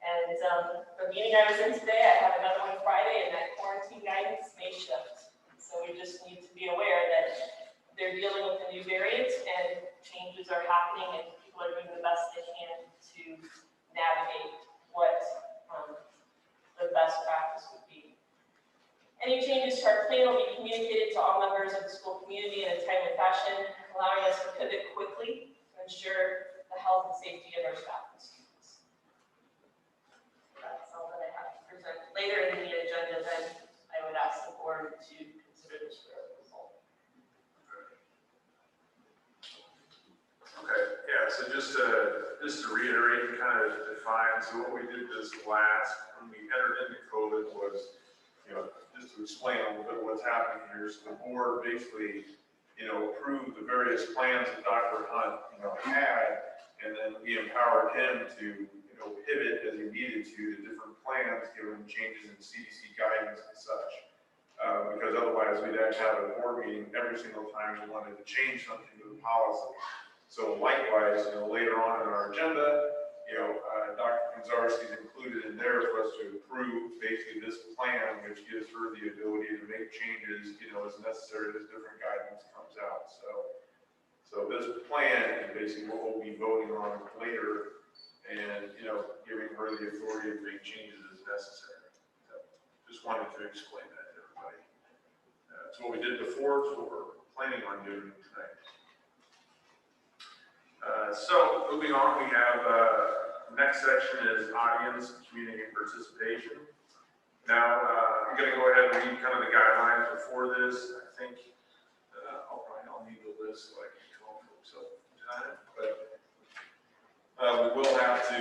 And the meeting I was in today, I have another one Friday, and that quarantine guidance may shift. So we just need to be aware that they're dealing with a new variant and changes are happening and people are doing the best they can to navigate what the best practice would be. Any changes to our plan will be communicated to all members of the school community in a timely fashion, allowing us to pivot quickly to ensure the health and safety of our staff and students. That's all that I have to present. Later in the agenda, then I would ask the board to consider this for approval. Okay, yeah, so just to reiterate and kind of define, so what we did this when we entered into COVID was, just to explain a little bit what's happening here. So the board basically, approved the various plans that Dr. Hunt, had, and then we empowered him to, pivot as he needed to different plans given changes in CDC guidance and such. Because otherwise we'd have to have a board meeting every single time we wanted to change something to the policy. So likewise, later on in our agenda, Dr. Kanzarski's included in there for us to approve basically this plan, which gives her the ability to make changes, as necessary as different guidance comes out. So this plan is basically what we'll be voting on later and, giving her the authority to make changes as necessary. So just wanted to explain that to everybody. That's what we did before, it's what we're planning on doing tonight. So moving on, we have next section is audience community participation. Now I'm going to go ahead and read kind of the guidelines before this. I think I'll need the list so I can call folks up time, but we will have to.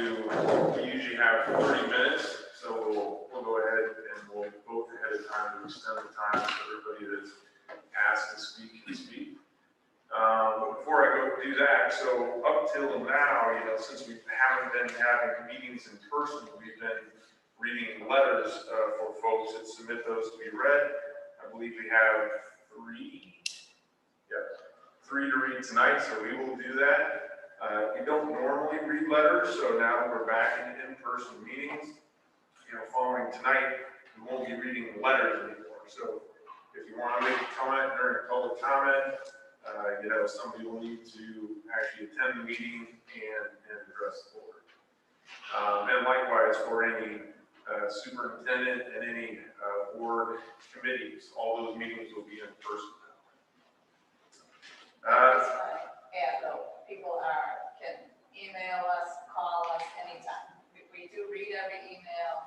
We usually have 30 minutes, so we'll go ahead and we'll vote ahead of time to extend the time so everybody that's asked to speak can speak. Before I go do that, so up till now, since we haven't been having meetings in person, we've been reading letters for folks that submit those to be read. I believe we have 3. Yep, 3 to read tonight, so we will do that. We don't normally read letters, so now we're back in in-person meetings. Following tonight, we won't be reading letters anymore. So if you want to make a comment during a public comment, somebody will need to actually attend the meeting and address the board. And likewise for any superintendent and any board committees, all those meetings will be in person. And people can email us, call us anytime. We do read every email.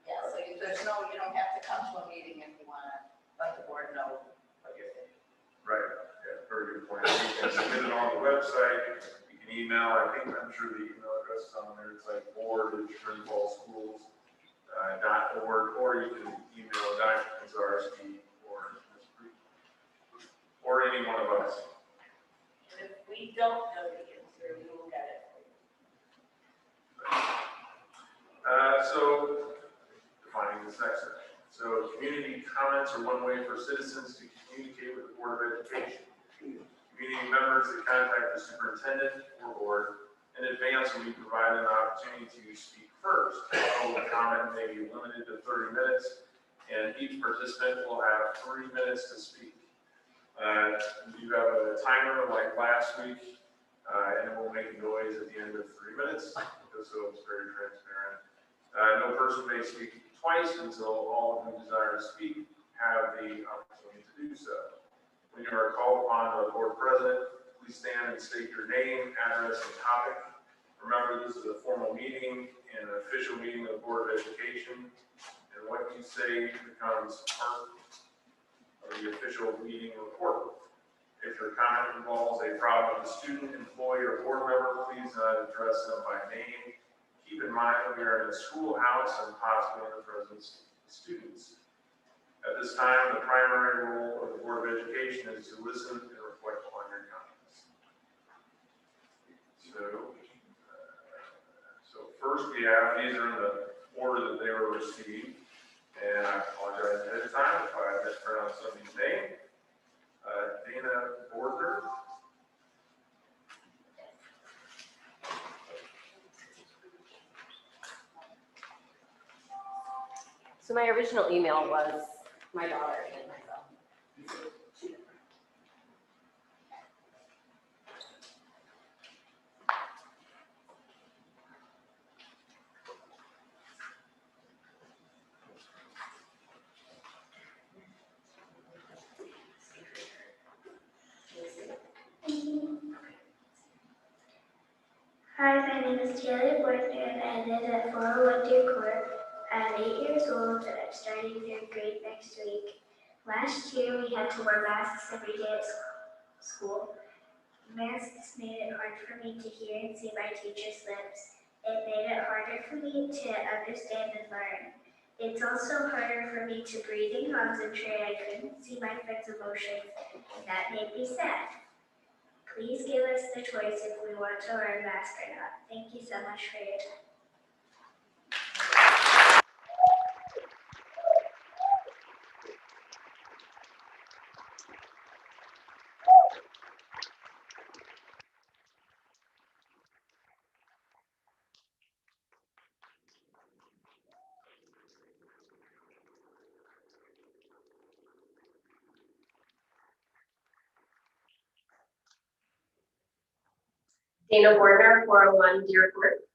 Yeah, so you don't have to come to a meeting if you want to let the board know what you're thinking. Right, yeah, very good point. You can submit it on the website, you can email, I'm sure the email address is on there, it's like board@trinity-falls-schools.org, or you can email Dr. Kazarski or Ms. Breed, or any one of us. And if we don't know the answer, we will get it for you. So, defining this next section. So, community comments are one way for citizens to communicate with the Board of Education. Community members that contact the superintendent or board in advance will be provided an opportunity to speak first. Public comment may be limited to 30 minutes, and each participant will have 3 minutes to speak. You have a timer like last week, and it will make noise at the end of 3 minutes, so it's very transparent. No person may speak twice until all who desire to speak have the opportunity to do so. When you are called upon by the board president, please stand and state your name, address, and topic. Remember, this is a formal meeting and an official meeting of the Board of Education, and what you say becomes part of the official meeting report. If your comment involves a problem with a student, employee, or board member, please address them by name. Keep in mind that we are in a schoolhouse and possibly in the presence of students. At this time, the primary role of the Board of Education is to listen and reflect on your comments. So first we have, these are in the order that they were received, and I apologize ahead of time if I mispronounced somebody's name. Dana Bordner. So my original email was my daughter and myself. Hi, my name is Taylor Bortner and I live at 401 Deer Court. I'm 8 years old and I'm starting 3rd grade next week. Last year we had to wear masks every day at school. Masks made it hard for me to hear and see my teacher's lips. It made it harder for me to understand and learn. It's also harder for me to breathe and concentrate. I couldn't see my friends' emotions, and that made me sad. Please give us the choice if we want to wear a mask or not. Thank you so much for your time. Dana Bordner, 401 Deer Court.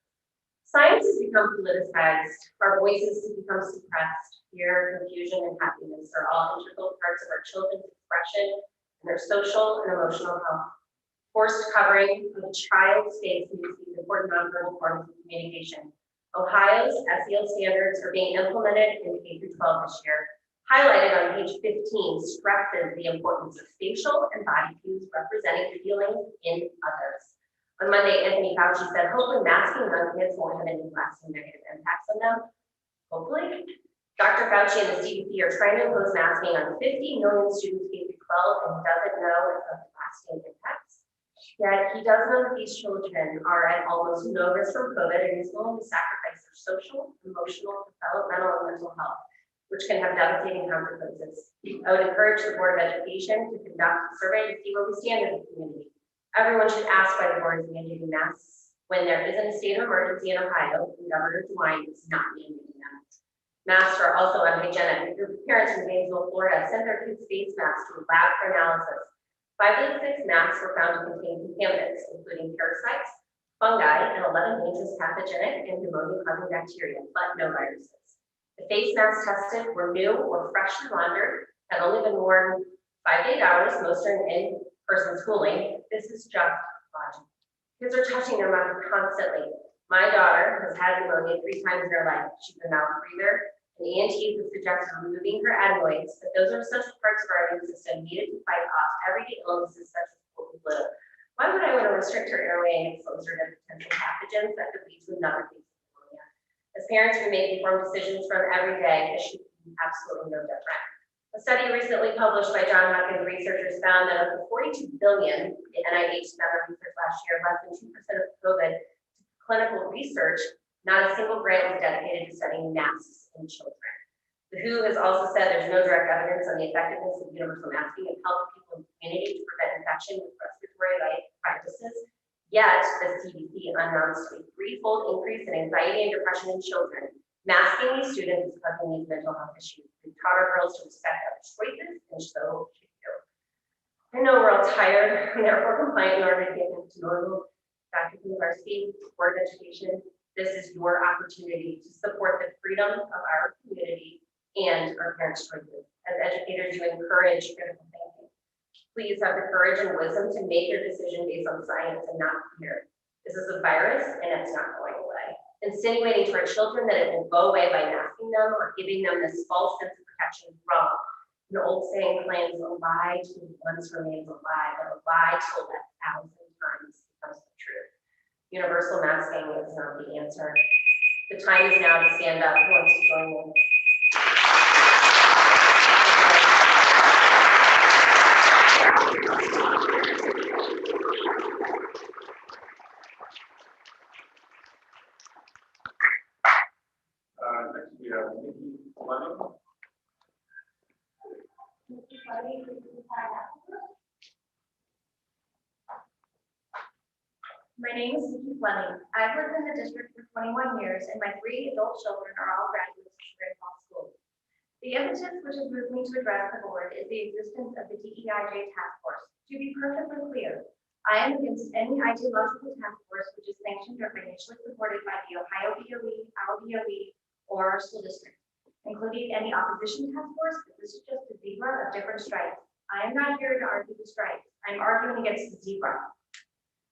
Science has become politicized. Our voices have become suppressed. Fear, confusion, and happiness are all integral parts of our children's expression and their social and emotional health. Forced covering of a child's face means these important nonverbal forms of communication. Ohio's SEL standards are being implemented in K-12 this year. Highlighted on page 15 stresses the importance of facial and body cues representing feelings in others. On Monday, Anthony Fauci said, hopefully masking young kids won't have any lasting negative impacts on them. Hopefully. Dr. Fauci and the CDC are trying to impose masking on 50 million students K-12 and doesn't know if it has lasting impacts. Yet he does know that these children are at almost no risk from COVID and is willing to sacrifice their social, emotional, developmental, and mental health. which can have devastating consequences. I would encourage the Board of Education to conduct a survey to see where we stand in the community. Everyone should ask why the board is mandating masks when there isn't a state of emergency in Ohio and Governor DeWine is not mandating them. Masks are also unhygienic. A group of parents from Gainesville, Florida sent their kids face masks to a lab for analysis. 5 of the 6 masks were found to contain contaminants, including parasites, fungi, and 11 dangerous pathogenic and pneumonia-causing bacteria, but no viruses. The face masks tested were new or freshly laundered, had only been worn 5 to 8 hours, most during in-person schooling. This is just logic. Kids are touching their mouths constantly. My daughter has had pneumonia 3 times in her life. She's a mouth breather, and ENTs have suggested removing her adenoids, but those are essential parts of our immune system needed to fight off everyday illnesses such as cold and flu. Why would I want to restrict her airway and expose her to potential pathogens that could lead to another case of pneumonia? As parents, we make informed decisions from every day. It should be absolutely no different. A study recently published by Johns Hopkins researchers found that of the $42 billion the NIH spent on research last year, less than 2% of COVID clinical research, not a single grant was dedicated to studying masks in children. The WHO has also said there's no direct evidence on the effectiveness of universal masking and helping people in the community to prevent infection with respiratory-like practices. Yet, the CDC announced a 3-fold increase in anxiety and depression in children. Masking these students is causing these mental health issues. We've taught our girls to respect other choices, and so should you. I know we're all tired and therefore compliant in order to get into normal. Dr. Kularski, Board of Education, this is your opportunity to support the freedom of our community and our parents' choices. As educators, you encourage critical thinking. Please have the courage and wisdom to make your decision based on science and not fear. This is a virus and it's not going away. Insinuating to our children that it will go away by masking them or giving them this false sense of protection is wrong. An old saying claims a lie told once remains a lie, but a lie told 1,000 times becomes the truth. Universal masking is not the answer. The time is now to stand up. Who wants to join me? Next we have Nikki Fleming. My name is Nikki Fleming. I've lived in the district for 21 years, and my 3 adult children are all graduates of Chagrin Hall School. The impetus which has moved me to address the board is the existence of the DEIJ task force. To be perfectly clear, I am against any ideological task force which is sanctioned or financially supported by the Ohio DOE, our DOE, or our school district, including any opposition task force. This is just a zebra of different stripes. I am not here to argue the stripes. I'm arguing against the zebra.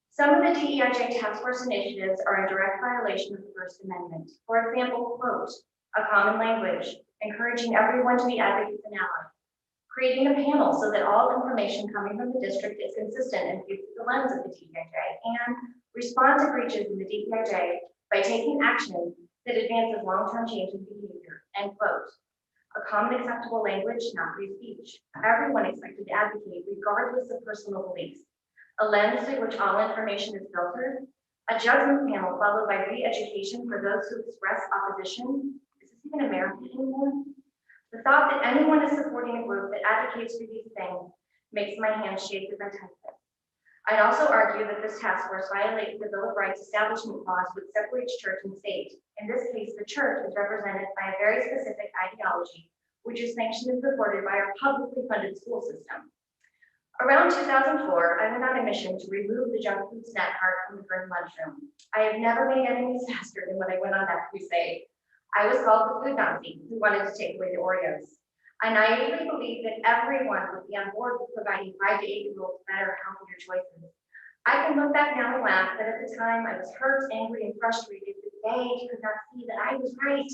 Some of the DEIJ task force initiatives are in direct violation of the First Amendment. For example, quote, a common language, encouraging everyone to be advocates and allies, creating a panel so that all information coming from the district is consistent and viewed through the lens of the DEIJ, and respond to breaches in the DEIJ by taking action that advances long-term change in behavior, end quote. A common acceptable language, not free speech. Everyone expected to advocate regardless of personal beliefs. A lens through which all information is filtered, a judgment panel followed by re-education for those who express opposition. Is this even American anymore? The thought that anyone is supporting a group that advocates for these things makes my hands shake as I type this. I'd also argue that this task force violates the Bill of Rights establishment clause which separates church and state. In this case, the church is represented by a very specific ideology, which is sanctioned and supported by our publicly funded school system. Around 2004, I went on a mission to remove the junk food snack cart from the Grim lunchroom. I have never made enemies faster than when I went on that crusade. I was called the food Nazi who wanted to take away the Oreos. I naively believed that everyone would be on board with providing 5 to 8-year-olds better, healthier choices. I can look back now and laugh, but at the time I was hurt, angry, and frustrated that they could not see that I was right.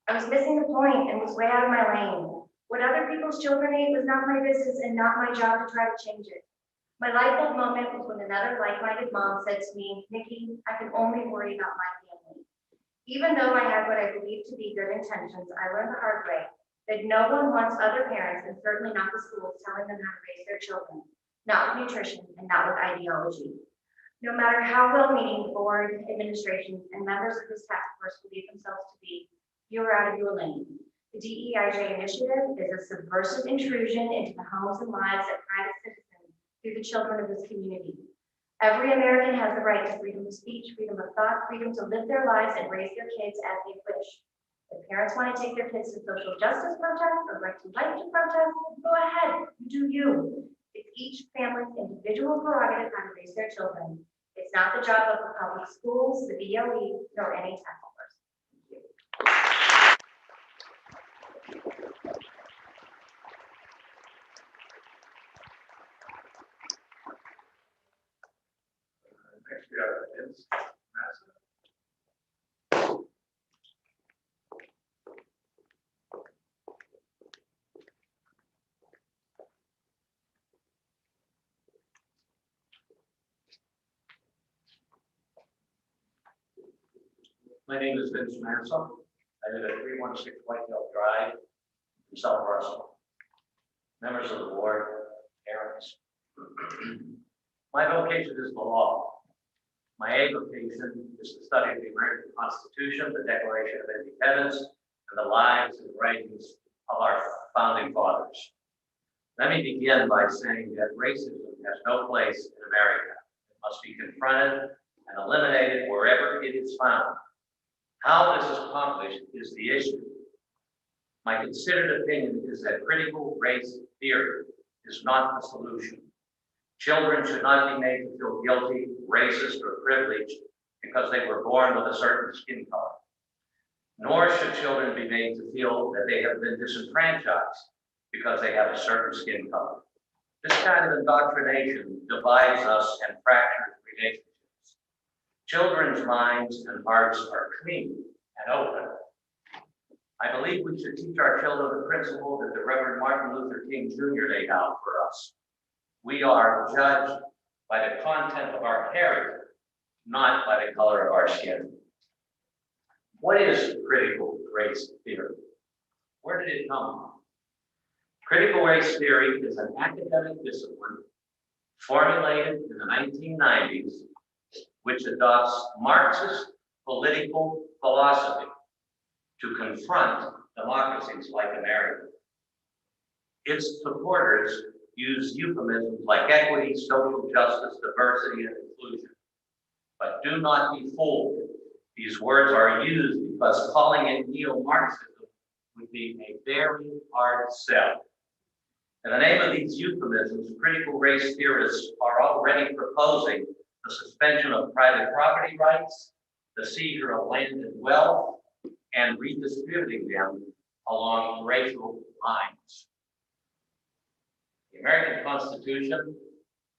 I was missing the point and was way out of my lane. What other people's children ate was not my business and not my job to try to change it. My light bulb moment was when another like-minded mom said to me, Nikki, I can only worry about my family. Even though I had what I believed to be good intentions, I learned the hard way that no one wants other parents, and certainly not the schools, telling them how to raise their children, not with nutrition and not with ideology. No matter how well-meaning board, administrations, and members of this task force believe themselves to be, you are out of your lane. The DEIJ initiative is a subversive intrusion into the homes and lives of private citizens through the children of this community. Every American has the right to freedom of speech, freedom of thought, freedom to live their lives and raise their kids as they wish. If parents want to take their kids to social justice protests or right to life to protest, go ahead, you do you. It's each family's individual prerogative how to raise their children. It's not the job of the public schools, the BOE, nor any task force. Next, we have Vince Massa. My name is Vince Manson. I live at 316 Whitetail Drive in South Russell. Members of the board, parents. My vocation is the law. My avocation is to study the American Constitution, the Declaration of Independence, and the lives and writings of our founding fathers. Let me begin by saying that racism has no place in America. It must be confronted and eliminated wherever it is found. How this is accomplished is the issue. My considered opinion is that critical race theory is not the solution. Children should not be made to feel guilty, racist, or privileged because they were born with a certain skin color. Nor should children be made to feel that they have been disenfranchised because they have a certain skin color. This kind of indoctrination divides us and fractures relationships. Children's minds and hearts are clean and open. I believe we should teach our children the principle that the Reverend Martin Luther King Jr. laid out for us. We are judged by the content of our character, not by the color of our skin. What is critical race theory? Where did it come from? Critical race theory is an academic discipline formulated in the 1990s, which adopts Marxist political philosophy to confront democracies like America. Its supporters use euphemisms like equity, social justice, diversity, and inclusion. But do not be fooled. These words are used because calling it neo-Marxism would be a very hard sell. In the name of these euphemisms, critical race theorists are already proposing the suspension of private property rights, the seizure of land and wealth, and redistributing them along racial lines. The American Constitution,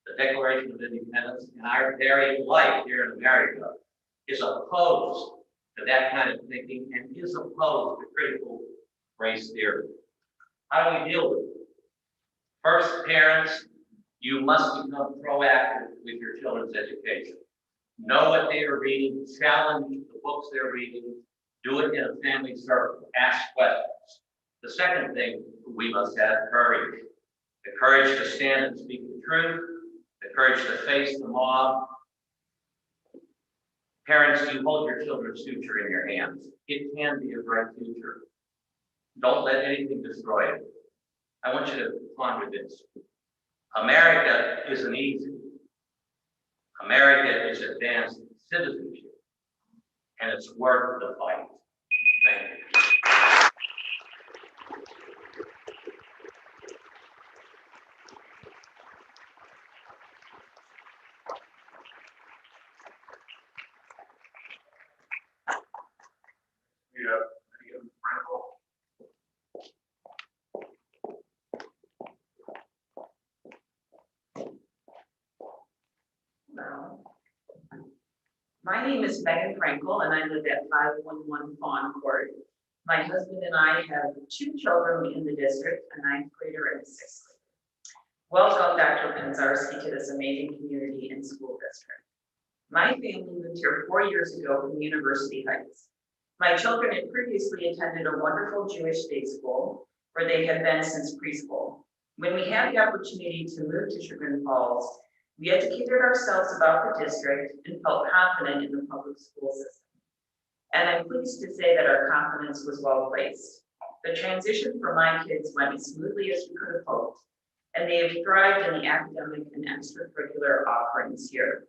the Declaration of Independence, and our very life here in America is opposed to that kind of thinking and is opposed to critical race theory. How do we deal with it? First, parents, you must become proactive with your children's education. Know what they are reading, challenge the books they're reading, do it in a family circle, ask questions. The second thing, we must have courage. The courage to stand and speak the truth, the courage to face the mob. Parents, you hold your children's future in your hands. It can be a bright future. Don't let anything destroy it. I want you to ponder this. America isn't easy. America is advanced citizenship, and it's worth the fight. Thank you. We have Megan Frankel. My name is Megan Frankel, and I live at 511 Fawn Court. My husband and I have 2 children in the district, a 9th grader and a 6th grader. Welcome, Dr. Penzarski, to this amazing community and school district. My family moved here 4 years ago from University Heights. My children had previously attended a wonderful Jewish day school where they have been since preschool. When we had the opportunity to move to Chagrin Falls, we educated ourselves about the district and felt confident in the public school system. And I'm pleased to say that our confidence was well placed. the transition for my kids went as smoothly as we could have hoped, and they have thrived in the academic and extracurricular offerings here.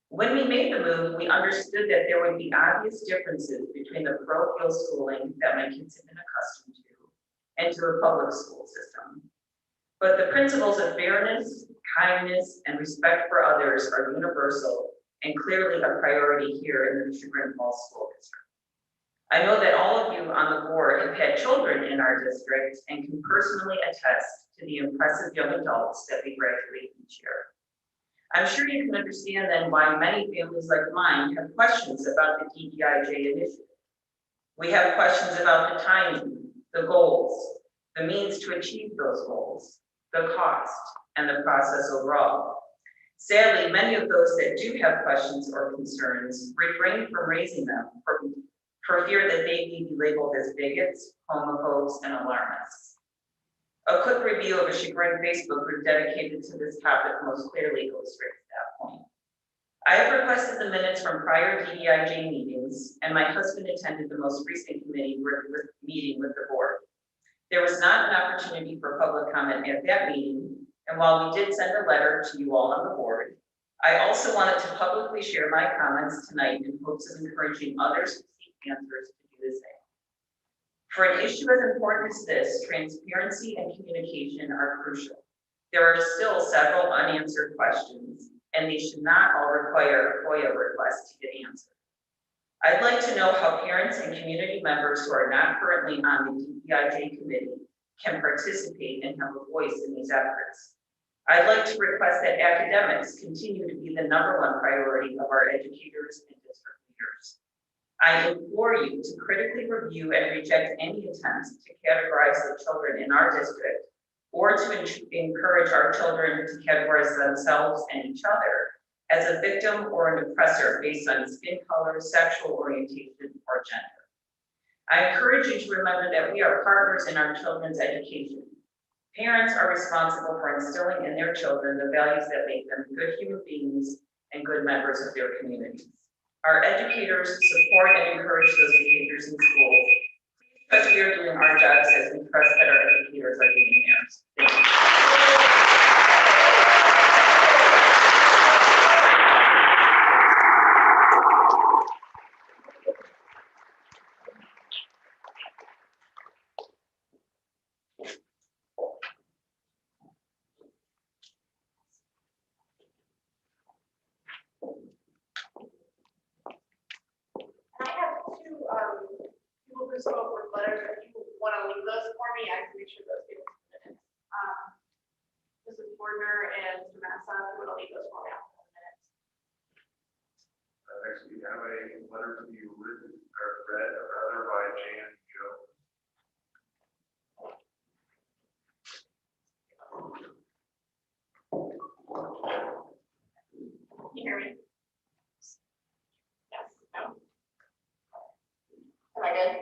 When we made the move, we understood that there would be obvious differences between the parochial schooling that my kids have been accustomed to and to the public school system. But the principles of fairness, kindness, and respect for others are universal and clearly a priority here in the Chagrin Falls School District. I know that all of you on the board have had children in our district and can personally attest to the impressive young adults that we graduate each year. I'm sure you can understand then why many families like mine have questions about the DEIJ initiative. We have questions about the timing, the goals, the means to achieve those goals, the cost, and the process overall. Sadly, many of those that do have questions or concerns refrain from raising them for fear that they may be labeled as bigots, homophobes, and alarmists. A quick review of a Chagrin Facebook group dedicated to this topic most clearly illustrates that point. I have requested the minutes from prior DEIJ meetings, and my husband attended the most recent meeting with the board. There was not an opportunity for public comment at that meeting, and while we did send a letter to you all on the board, I also wanted to publicly share my comments tonight in hopes of encouraging others to seek answers to do the same. For an issue as important as this, transparency and communication are crucial. There are still several unanswered questions, and they should not all require a FOIA request to get answered. I'd like to know how parents and community members who are not currently on the DEIJ committee can participate and have a voice in these efforts. I'd like to request that academics continue to be the #1 priority of our educators and district leaders. I implore you to critically review and reject any attempts to categorize the children in our district or to encourage our children to categorize themselves and each other as a victim or an oppressor based on skin color, sexual orientation, or gender. I encourage you to remember that we are partners in our children's education. Parents are responsible for instilling in their children the values that make them good human beings and good members of their communities. Our educators support and encourage those behaviors in schools. But we are doing our jobs as we trust that our educators are doing theirs. Thank you. I have two people who spoke with letters. If you want to leave those for me, I can make sure those get minutes. Mrs. Bordner and Mr. Massa, if you want to leave those for me after the minutes. Actually, we have a letter to be written or read, or rather by Jan and Joe. Can you hear me? Yes, no? Am I good?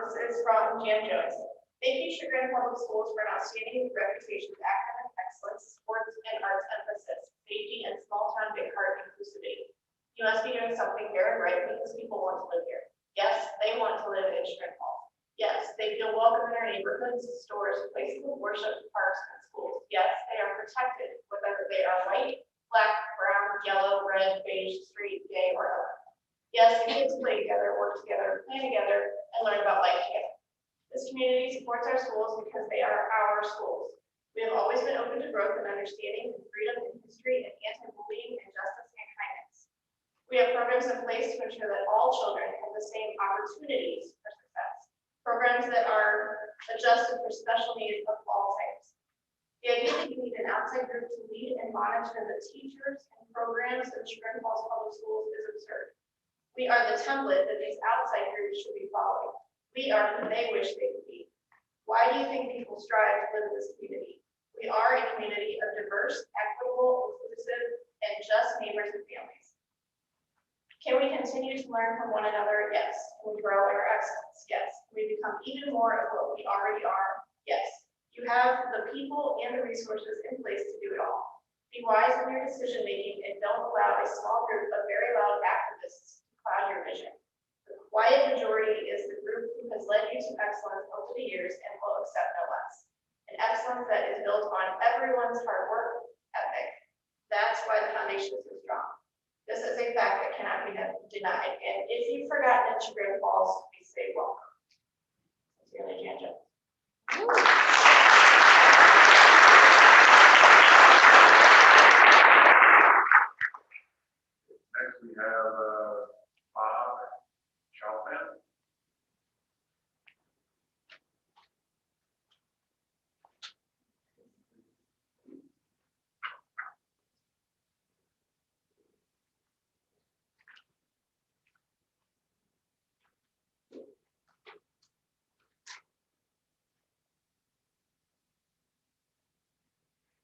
This is from Jan Jones. Thank you, Chagrin Public Schools, for an outstanding reputation of academic excellence, sports and arts emphasis, safety, and small town big heart inclusivity. You must be doing something very right because people want to live here. Yes, they want to live in Chagrin Falls. Yes, they feel welcome in their neighborhoods, stores, places of worship, parks, and schools. Yes, they are protected, whether they are white, black, brown, yellow, red, beige, street, gay, or other. Yes, the kids play together, work together, plan together, and learn about life together. This community supports our schools because they are our schools. We have always been open to growth and understanding, and freedom in history, and anti-bullying, and justice and kindness. We have programs in place to ensure that all children have the same opportunities for success. Programs that are adjusted for special needs of all types. The idea that you need an outside group to lead and monitor the teachers and programs of Chagrin Falls Public Schools is absurd. We are the template that these outside groups should be following. We are who they wish they could be. Why do you think people strive to live in this community? We are a community of diverse, equitable, inclusive, and just neighbors and families. Can we continue to learn from one another? Yes. Can we grow in our excellence? Yes. Can we become even more of what we already are? Yes. You have the people and the resources in place to do it all. Be wise in your decision making and don't allow a small group of very loud activists to cloud your vision. The quiet majority is the group who has has led you to excellence over the years and will accept no less. An excellence that is built on everyone's hard work ethic. That's why the foundation is so strong. This is a fact that cannot be denied. And if you've forgotten at Chagrin Falls, we say welcome. Sincerely, Jan Jones. Next, we have Bob Chalfant.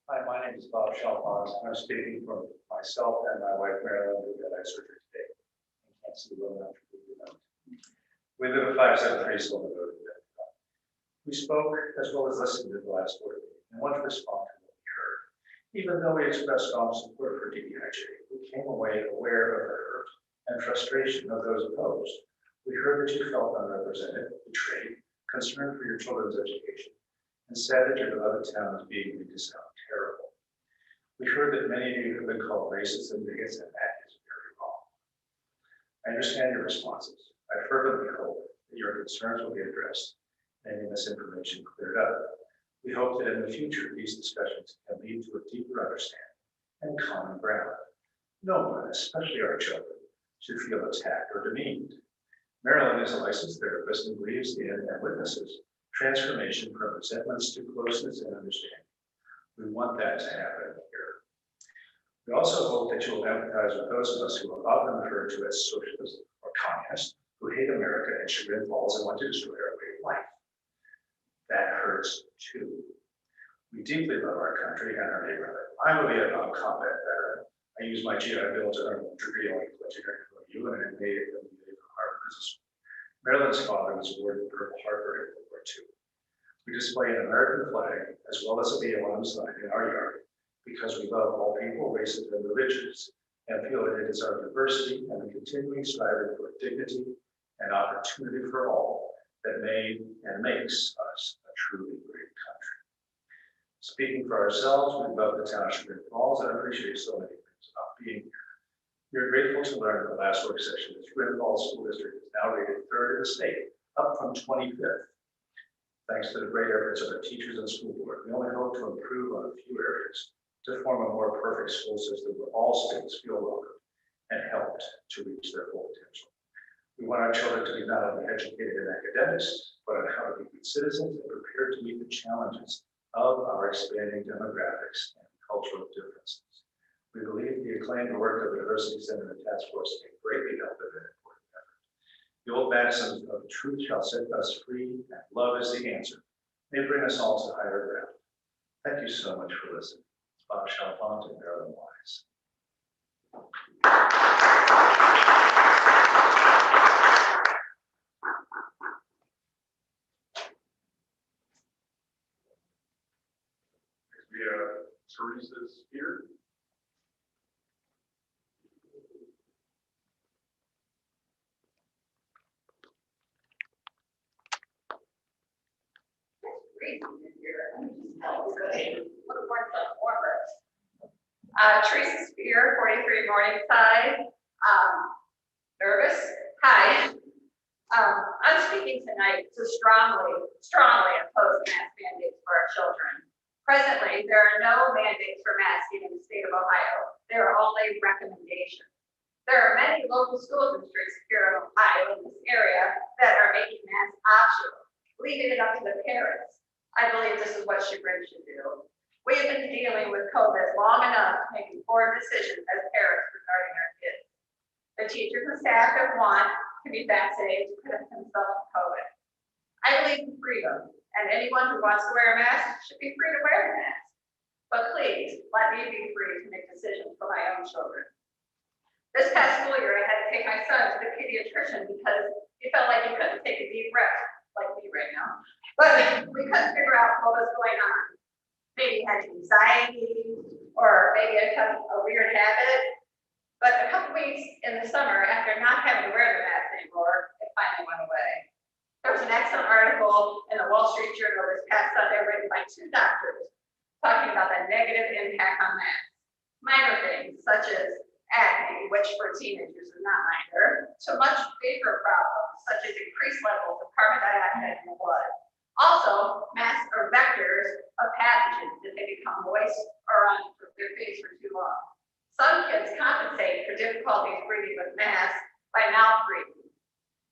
Hi, my name is Bob Chalfant. I'm speaking for myself and my wife Marilyn, who got eye surgery today. I can't see well enough to do that. We live at 573 Silver Road. We spoke as well as listened to the last board meeting and wanted to respond to what we heard. Even though we expressed strong support for DEIJ, we came away aware of the hurt and frustration of those opposed. We heard that you felt unrepresented, betrayed, concerned for your children's education, and sad that your beloved town is being made to sound terrible. We heard that many of you have been called racist and bigots, and that is very wrong. I understand your responses. I fervently hope that your concerns will be addressed and any misinformation cleared up. We hope that in the future, these discussions can lead to a deeper understanding and common ground. No one, especially our children, should feel attacked or demeaned. Marilyn is a licensed therapist and believes in and witnesses transformation from resentments to closeness and understanding. We want that to happen here. We also hope that you will empathize with those of us who are often referred to as socialists or communists who hate America and Chagrin Falls and want to destroy our way of life. That hurts too. We deeply love our country and our neighborhood. I'm a Vietnam combat veteran. I used my GI Bill to earn a degree on engineering from you and an MBA from Harvard Business School. Marilyn's father was awarded the Purple Heart during World War II. We display an American flag as well as a BLM sign in our yard because we love all people, races, and religions, and feel that it is our diversity and the continuing striving for dignity and opportunity for all that made and makes us a truly great country. Speaking for ourselves, we love the town of Chagrin Falls and appreciate so many things about being here. We are grateful to learn in the last work session that Chagrin Falls School District is now rated 3rd in the state, up from 25th. Thanks to the great efforts of our teachers and school board, we only hope to improve on a few areas to form a more perfect school system where all students feel welcome and helped to reach their full potential. We want our children to be not only educated in academics, but on how to be good citizens and prepared to meet the challenges of our expanding demographics and cultural differences. We believe the acclaimed work of the Diversity Center and Task Force can greatly help in that important effort. The old maxim of truth shall set us free and love is the answer may bring us all to higher ground. Thank you so much for listening. Bob Chalfant and Marilyn Wise. We have Teresa Spear. Teresa Spear, 43 Morningside. Nervous? Hi. I'm speaking tonight to strongly oppose mask mandates for our children. Presently, there are no mandates for masking in the state of Ohio. There are only recommendations. There are many local school districts here in Ohio in this area that are making masks optional, leaving it up to the parents. I believe this is what Chagrin should do. We have been dealing with COVID long enough to make informed decisions as parents regarding our kids. The teachers and staff that want to be vaccinated to protect themselves from COVID. I believe in freedom, and anyone who wants to wear a mask should be free to wear a mask. But please, let me be free to make decisions for my own children. This past school year, I had to take my son to the pediatrician because he felt like he couldn't take a deep breath, like me right now. But we couldn't figure out what was going on. Maybe he had anxiety, or maybe it had a weird habit. But a couple weeks in the summer, after not having to wear the mask anymore, it finally went away. There was an excellent article in the Wall Street Journal this past Sunday written by two doctors talking about the negative impact on masks. Minor things such as acne, which for teenagers is not minor, to much bigger problems such as increased levels of carbon dioxide in the blood. Also, masks are vectors of pathogens if they become moist or on their face for too long. Some kids compensate for difficulties breathing with masks by mouth breathing.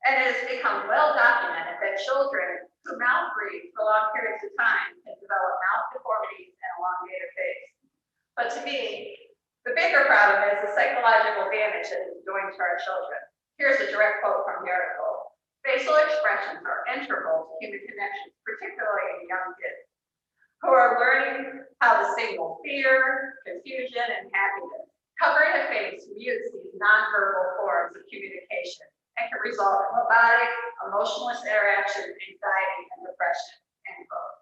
And it has become well documented that children who mouth breathe for long periods of time can develop mouth deformities and elongated face. But to me, the bigger problem is the psychological damage that it's doing to our children. Here's a direct quote from the article. Facial expressions are integral to human connections, particularly in young kids, who are learning how to signal fear, confusion, and happiness. Covering the face mutes these nonverbal forms of communication and can result in robotic, emotionless interaction, anxiety, and depression, end quote.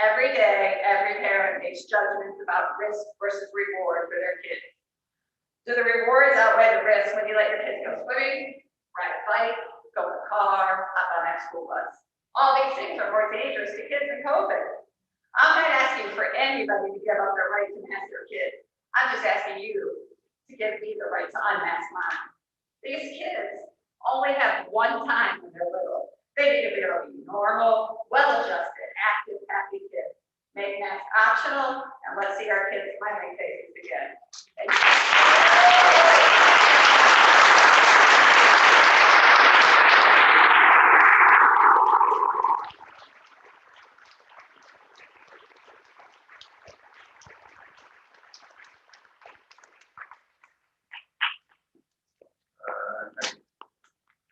Every day, every parent makes judgments about risk versus reward for their kids. Do the rewards outweigh the risks when you let your kids go swimming, ride a bike, go in a car, hop on that school bus? All these things are more dangerous to kids than COVID. I'm not asking for anybody to give up their right to mask their kids. I'm just asking you to give me the right to unmask mine. These kids only have one time when they're little. They need to be normal, well-adjusted, active, happy kids. Make masks optional, and let's see our kids' smiling faces again. Thank you.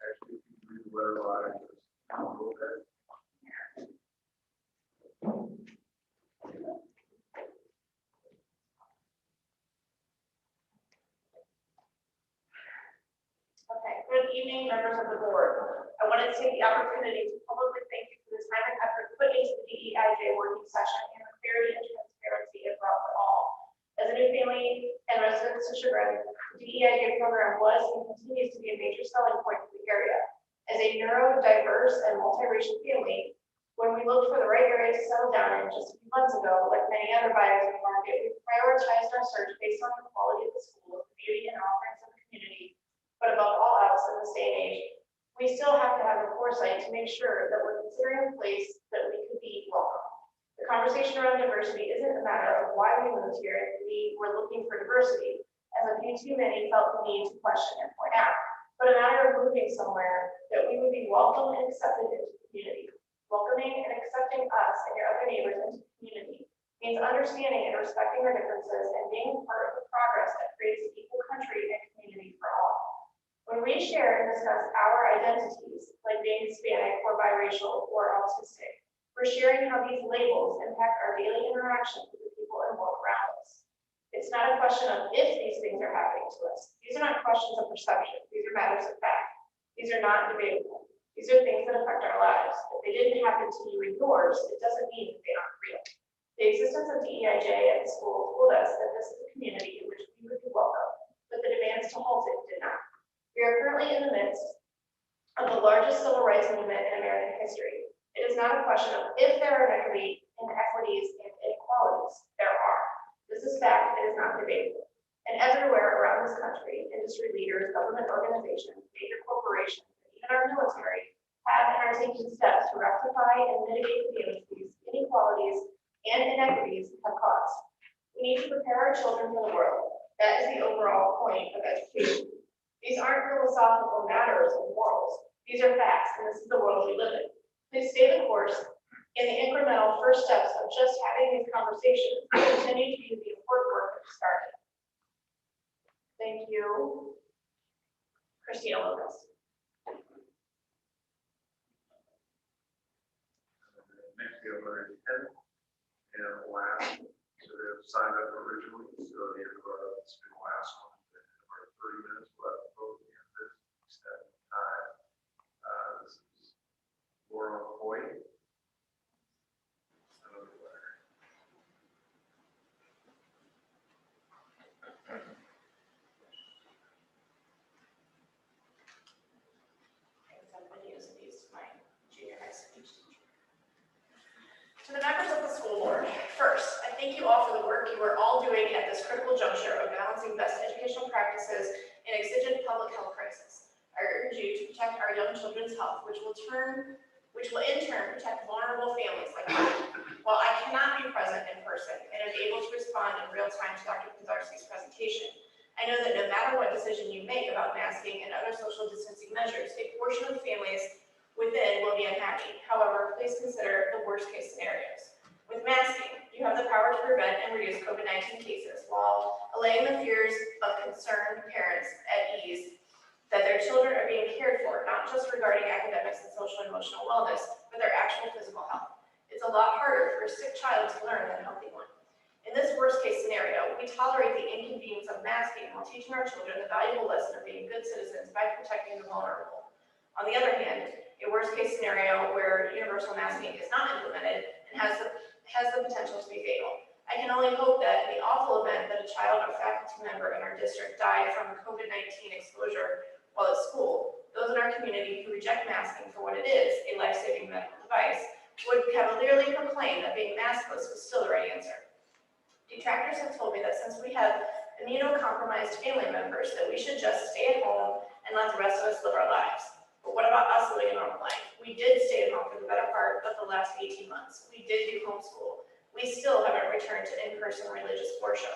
Actually, we were live. Okay, good evening, members of the board. I wanted to take the opportunity to publicly thank you for the time and effort put into the DEIJ working session and the clarity and transparency it brought for all. As a new family and residents of Chagrin, the DEIJ program was and continues to be a major selling point for the area. As a neurodiverse and multiracial family, when we looked for the right area to settle down in just a few months ago, like many other buyers in the market, we prioritized our search based on the quality of the school, the beauty and offerings of the community. But above all else, in this day and age, we still have to have the foresight to make sure that we're considering a place that we could be welcome. The conversation around diversity isn't a matter of why we moved here if we were looking for diversity, as a few too many felt the need to question and point out, but a matter of moving somewhere that we would be welcome and accepted into the community. Welcoming and accepting us and your other neighbors into the community means understanding and respecting our differences and being part of the progress that creates an equal country and community for all. When we share and discuss our identities, like being Hispanic or biracial or autistic, we're sharing how these labels impact our daily interactions with the people and world around us. It's not a question of if these things are happening to us. These are not questions of perception. These are matters of fact. These are not debatable. These are things that affect our lives. If they didn't happen to you and yours, it doesn't mean that they aren't real. The existence of DEIJ at the school told us that this is a community in which we would be welcome, but the demands to halt it did not. We are currently in the midst of the largest civil rights movement in American history. It is not a question of if there are inequities and inequalities. There are. This is fact. It is not debatable. And everywhere around this country, industry leaders, government organizations, major corporations, and even our military have and are taking steps to rectify and mitigate the damage these inequalities and inequities have caused. We need to prepare our children for the world. That is the overall point of education. These aren't philosophical matters of morals. These are facts, and this is the world we live in. Please stay the course, and the incremental first steps of just having these conversations will continue to be the important work that we started. Thank you. Christina Lucas. Next, we have Larry Ted and last, so they've signed up originally, so it's been the last one, about 30 minutes left, both in this extended time. This is Laura Hoy. Somebody use these to my junior school board. First, I thank you all for the work you are all doing at this critical juncture of balancing best educational practices in exigent public health crisis. I urge you to protect our young children's health, which will in turn protect vulnerable families like mine. While I cannot be present in person and am able to respond in real time to Dr. Pizarski's presentation, I know that no matter what decision you make about masking and other social distancing measures, a portion of families within will be unhappy. However, please consider the worst case scenarios. With masking, you have the power to prevent and reduce COVID-19 cases while allaying the fears of concerned parents at ease that their children are being cared for, not just regarding academics and social and emotional wellness, but their actual physical health. It's a lot harder for a sick child to learn than a healthy one. In this worst case scenario, we tolerate the inconvenience of masking while teaching our children the valuable lesson of being good citizens by protecting the vulnerable. On the other hand, a worst case scenario where universal masking is not implemented and has the potential to be fatal. I can only hope that in the awful event that a child or faculty member in our district died from COVID-19 exposure while at school, those in our community who reject masking for what it is, a life-saving medical device, would cavalierly proclaim that being maskless was still the right answer. Detractors have told me that since we have immunocompromised family members, that we should just stay at home and let the rest of us live our lives. But what about us living a normal life? We did stay at home for the better part of the last 18 months. We did do homeschool. We still haven't returned to in-person religious worship.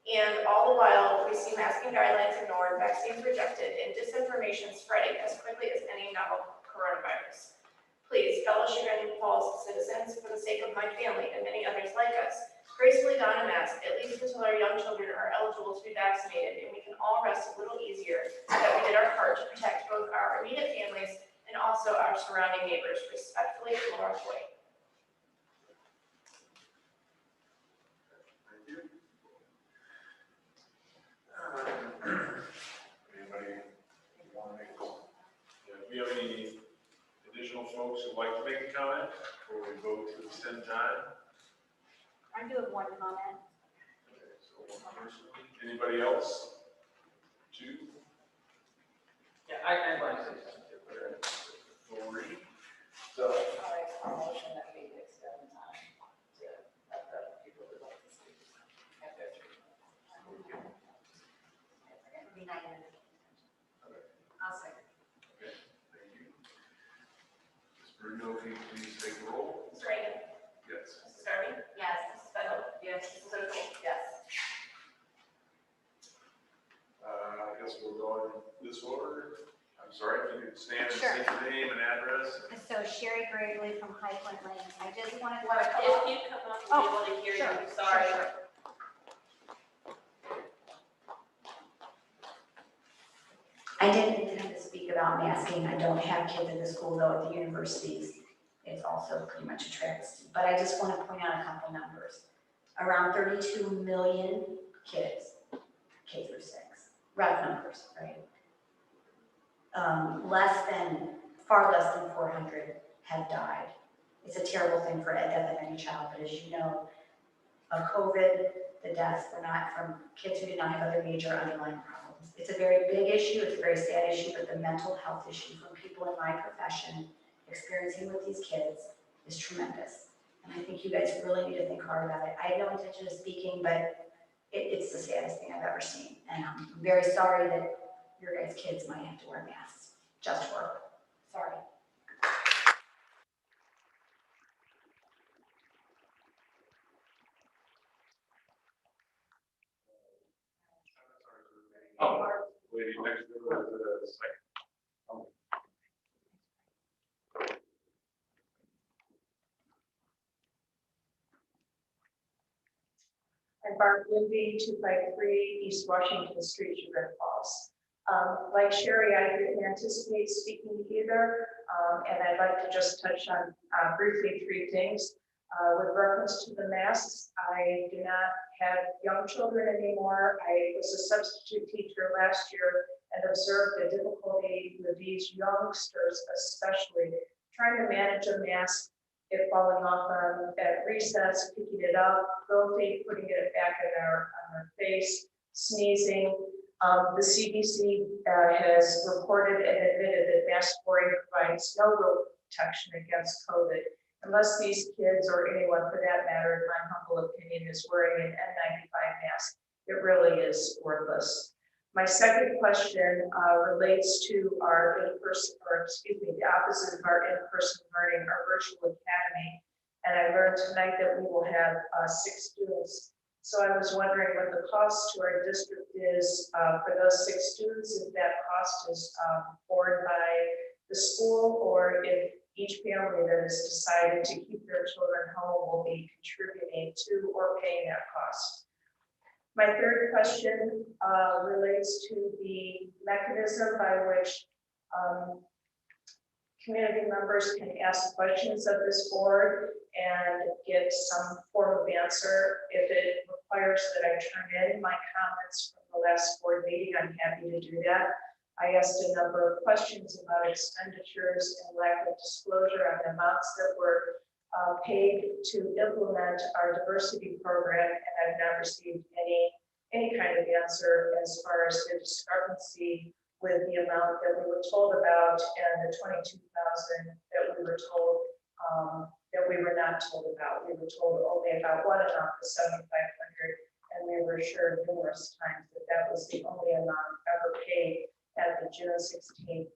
And all the while, we see masking guidelines ignored, vaccines rejected, and disinformation spreading as quickly as any novel coronavirus. Please, fellow Chagrin Falls citizens, for the sake of my family and many others like us, gracefully don a mask, at least until our young children are eligible to be vaccinated, and we can all rest a little easier that we did our part to protect both our immediate families and also our surrounding neighbors. Respectfully, Laura Floyd. Anybody want to make, if we have any additional folks who'd like to make a comment before we vote to extend time? I do have one comment. Okay, so one person. Anybody else? Two? Yeah, I want to say something. Lori? All right, I'll motion that we extend time to let the people who like to speak have their 3 minutes. It'll be 9 minutes. I'll second. Okay, thank you. Ms. Bruno, if you please take the roll. Mr. Reagan. Yes. Mrs. Garvey. Yes. Mrs. Fennel. Yes. Mrs. O'Toole. Yes. I guess we'll go in this order. I'm sorry, if you could stand and Sure. state your name and address. So Sherry Gravely from High Point Lane. I just wanted to. If you come up, we'll be able to hear you, sorry. I didn't intend to speak about masking. I don't have kids in the school, though at the universities, it's also pretty much a travesty. But I just want to point out a couple numbers. Around 32 million kids, K through 6, rough numbers, right? Far less than 400 have died. It's a terrible thing for a death of any child, but as you know, of COVID, the deaths were not from kids who did not have other major underlying problems. It's a very big issue, it's a very sad issue, but the mental health issue from people in my profession experiencing with these kids is tremendous. And I think you guys really need to think hard about it. I had no intention of speaking, but it's the saddest thing I've ever seen. And I'm very sorry that your guys' kids might have to wear masks just for work. Sorry. Oh, lady next to the second. I'm Barb Lindy, 253 East Washington Street, Chagrin Falls. Like Sherry, I didn't anticipate speaking either, and I'd like to just touch on briefly 3 things. With reference to the masks, I do not have young children anymore. I was a substitute teacher last year and observed the difficulty with these youngsters, especially trying to manage a mask, it falling off on at recess, picking it up, filthy, putting it back on our face, sneezing. The CDC has reported and admitted that mask wearing provides no real protection against COVID. unless these kids or anyone for that matter, in my humble opinion, is wearing an N95 mask, it really is worthless. My second question relates to our in-person, or excuse me, the opposite of our in-person learning, our virtual academy. And I learned tonight that we will have 6 students. So I was wondering what the cost to our district is for those 6 students, if that cost is borne by the school, or if each family that has decided to keep their children home will be contributing to or paying that cost. My third question relates to the mechanism by which community members can ask questions of this board and get some form of answer. If it requires that I turn in my comments from the last board meeting, I'm happy to do that. I asked a number of questions about expenditures and lack of disclosure on the amounts that were paid to implement our diversity program, and I've not received any kind of answer as far as the discrepancy with the amount that we were told about and the 22,000 that we were told that we were not told about. We were told only about one amount, the 7,500, and we were assured numerous times that that was the only amount ever paid at the June 16th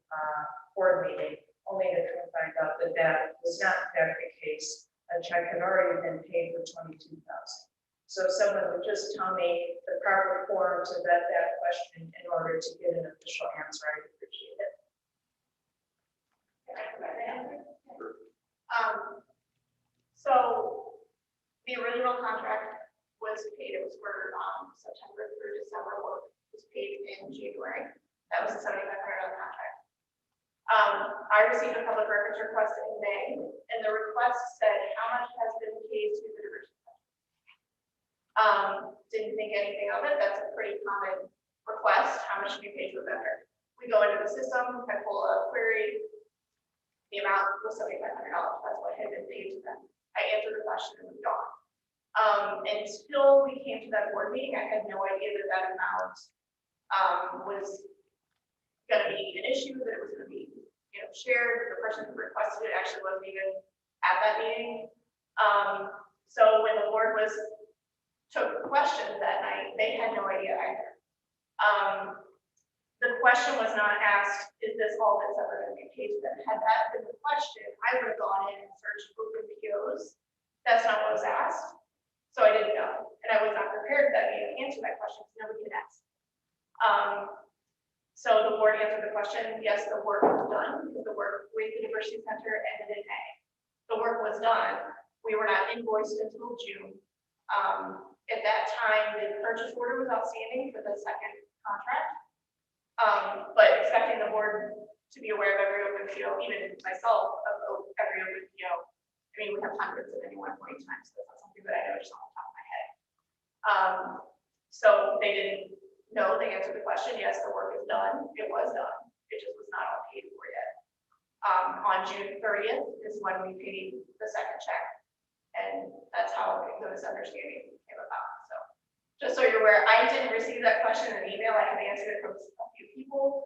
board meeting, only to find out that that was not in fact the case. A check had already been paid for 22,000. So if someone would just tell me the proper form to vet that question in order to get an official answer, I'd appreciate it. So the original contract was paid, it was for September through December work, was paid in January. That was a $7,500 contract. I received a public records request in May, and the request said how much has been paid to the diversity. Didn't think anything of it. That's a pretty common request. How much should be paid to a vendor? We go into the system, I pull a query. The amount was $7,500. That's what had been paid to them. I answered the question and moved on. Until we came to that board meeting, I had no idea that that amount was going to be an issue, that it was going to be shared. The person who requested it actually wasn't even at that meeting. So when the board took the question that night, they had no idea either. The question was not asked, is this all that's ever going to be paid to them? Had that been the question, I would have gone in and searched open POs. That's not what was asked. So I didn't know. And I was not prepared that day to answer that question because nobody had asked. So the board answered the question, yes, the work was done because the work with the Diversity Center ended in May. The work was done. We were not invoiced until June. At that time, the purchase order was outstanding for the second contract. But expecting the board to be aware of every open PO, even myself, of every open PO. I mean, we have hundreds at any one point in time, so that's not something that I know just off the top of my head. So they didn't know. They answered the question, yes, the work is done. It was done. It just was not all paid for yet. On June 30th is when we paid the second check. And that's how the misunderstanding came about. So just so you're aware, I didn't receive that question in an email. I have answered it from a few people.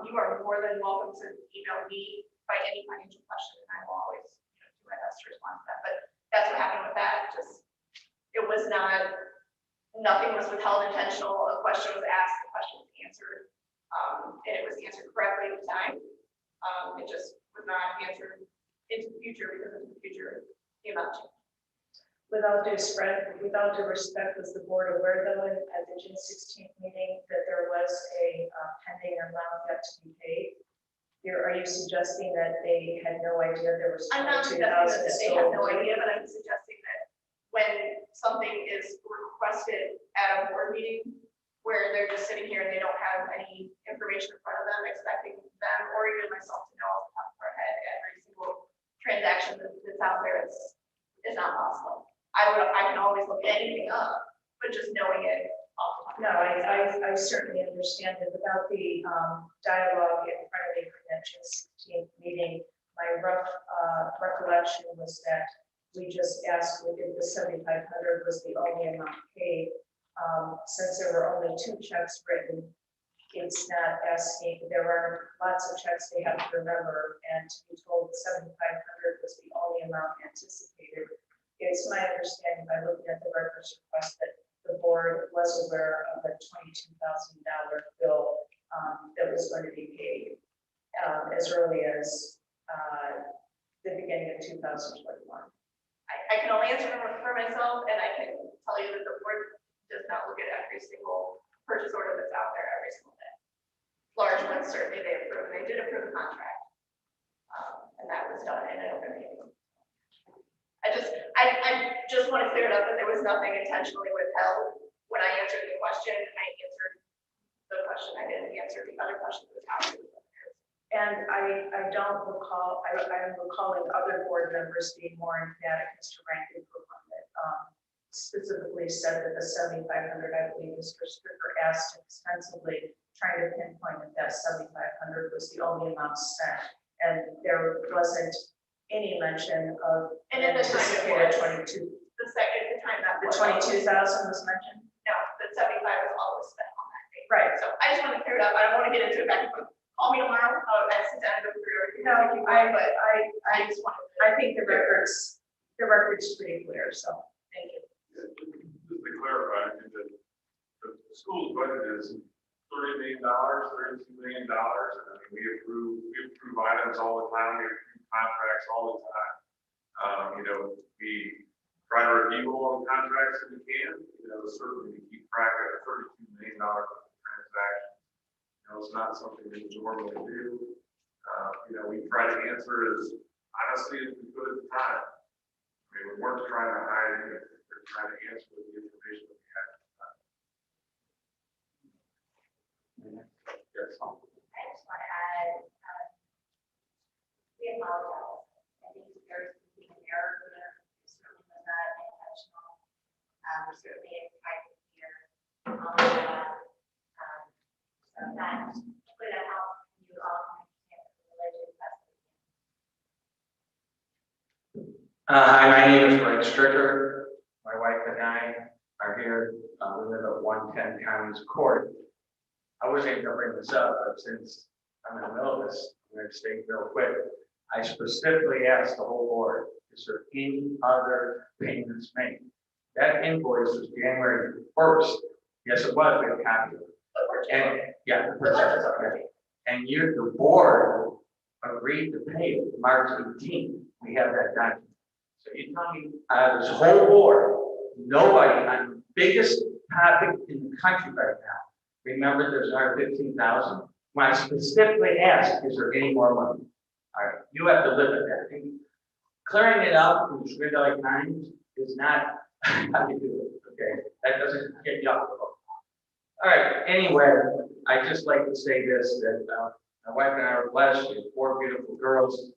You are more than welcome to email me by any financial question, and I will always do my best to respond to that. But that's what happened with that. Just it was not, nothing was withheld intentional. A question was asked, the question was answered, and it was answered correctly at the time. It just was not answered into the future because in the future the amount changed. Without due respect, was the board aware though at the June 16th meeting that there was a pending amount yet to be paid? Are you suggesting that they had no idea there was? I'm not suggesting that they have no idea, but I'm suggesting that when something is requested at a board meeting where they're just sitting here and they don't have any information in front of them, expecting them or even myself to know off the top of our head every single transaction that's out there is not possible. I can always look anything up, but just knowing it off the top. No, I certainly understand that without the dialogue in front of me from that June 16th meeting, my rough recollection was that we just asked if the 7,500 was the only amount paid. Since there were only 2 checks written, It's not asking, there are lots of checks they have to remember, and to be told 7,500 was the only amount anticipated. It's my understanding by looking at the records request that the board was aware of a $22,000 bill that was going to be paid as early as the beginning of 2021. I can only answer for myself, and I can tell you that the board does not look at every single purchase order that's out there every single day. Large ones certainly they approve, and they did approve the contract. And that was done in an open meeting. I just want to clear it up that there was nothing intentionally withheld. When I answered the question, I answered the question. I didn't answer the other question that was asked. And I don't recall, I'm recalling other board members being more emphatic. Mr. Rankin, for one, that specifically said that the 7,500, I believe Mr. Stricker asked extensively, trying to pinpoint that 7,500 was the only amount spent. And there wasn't any mention of And at the time it was. 22. The time that The was. 22,000 was mentioned? No, the 75 was always spent on that date. Right. So I just want to clear it up. I don't want to get into it back and forth. Call me tomorrow. I sit down and go through everything. No, But I just want to. I think the record's pretty clear, so thank you. Just to clarify, I think that the school's budget is $30 million, $32 million. And I mean, we approve items all the time, we approve contracts all the time. We try to review all the contracts that we can, certainly we keep track of $32 million of transactions. It's not something we normally do. We try to answer as honestly as we could at the time. I mean, we weren't trying to hide anything, we're trying to answer with the information that we had at the time. Yes. I just want to add, we apologize. I think there's an error here. It certainly was not intentional. We're certainly excited here. All of that. So that would help you all understand the religion message. Hi, my name is Greg Stricker. My wife and I are here. We live at 110 Commons Court. I wasn't going to bring this up, but since I'm in the middle of this, I'm going to state real quick. I specifically asked the whole board, is there any other payments made? That invoice was January 1st. Yes, it was. We have a copy of it. And yeah, and the board agreed to pay March 18th. We have that document. So you tell me, this whole board, nobody on the biggest topic in the country right now, remember there's another 15,000. When I specifically asked, is there any more money? All right, you have to live with that. And clearing it up from Sri Lanka times is not how you do it. Okay, that doesn't get you off the hook. All right, anyway, I just like to say this, that my wife and I were blessed with 4 beautiful girls,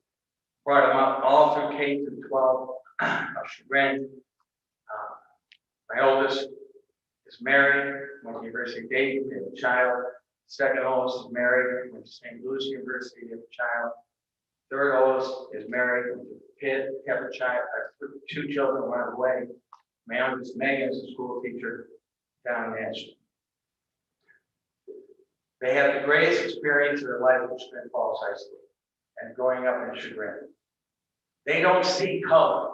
brought them up all through K through 12 of Chagrin. My oldest is married, went to University of Dayton, they have a child. Second oldest is married, went to St. Louis University, they have a child. Third oldest is married, went to Pitt, have a child, 2 children, one on the way. My youngest, Megan, is a school teacher down in Nashville. They have the greatest experience of their life at Chagrin Falls High School and growing up in Chagrin. They don't see color.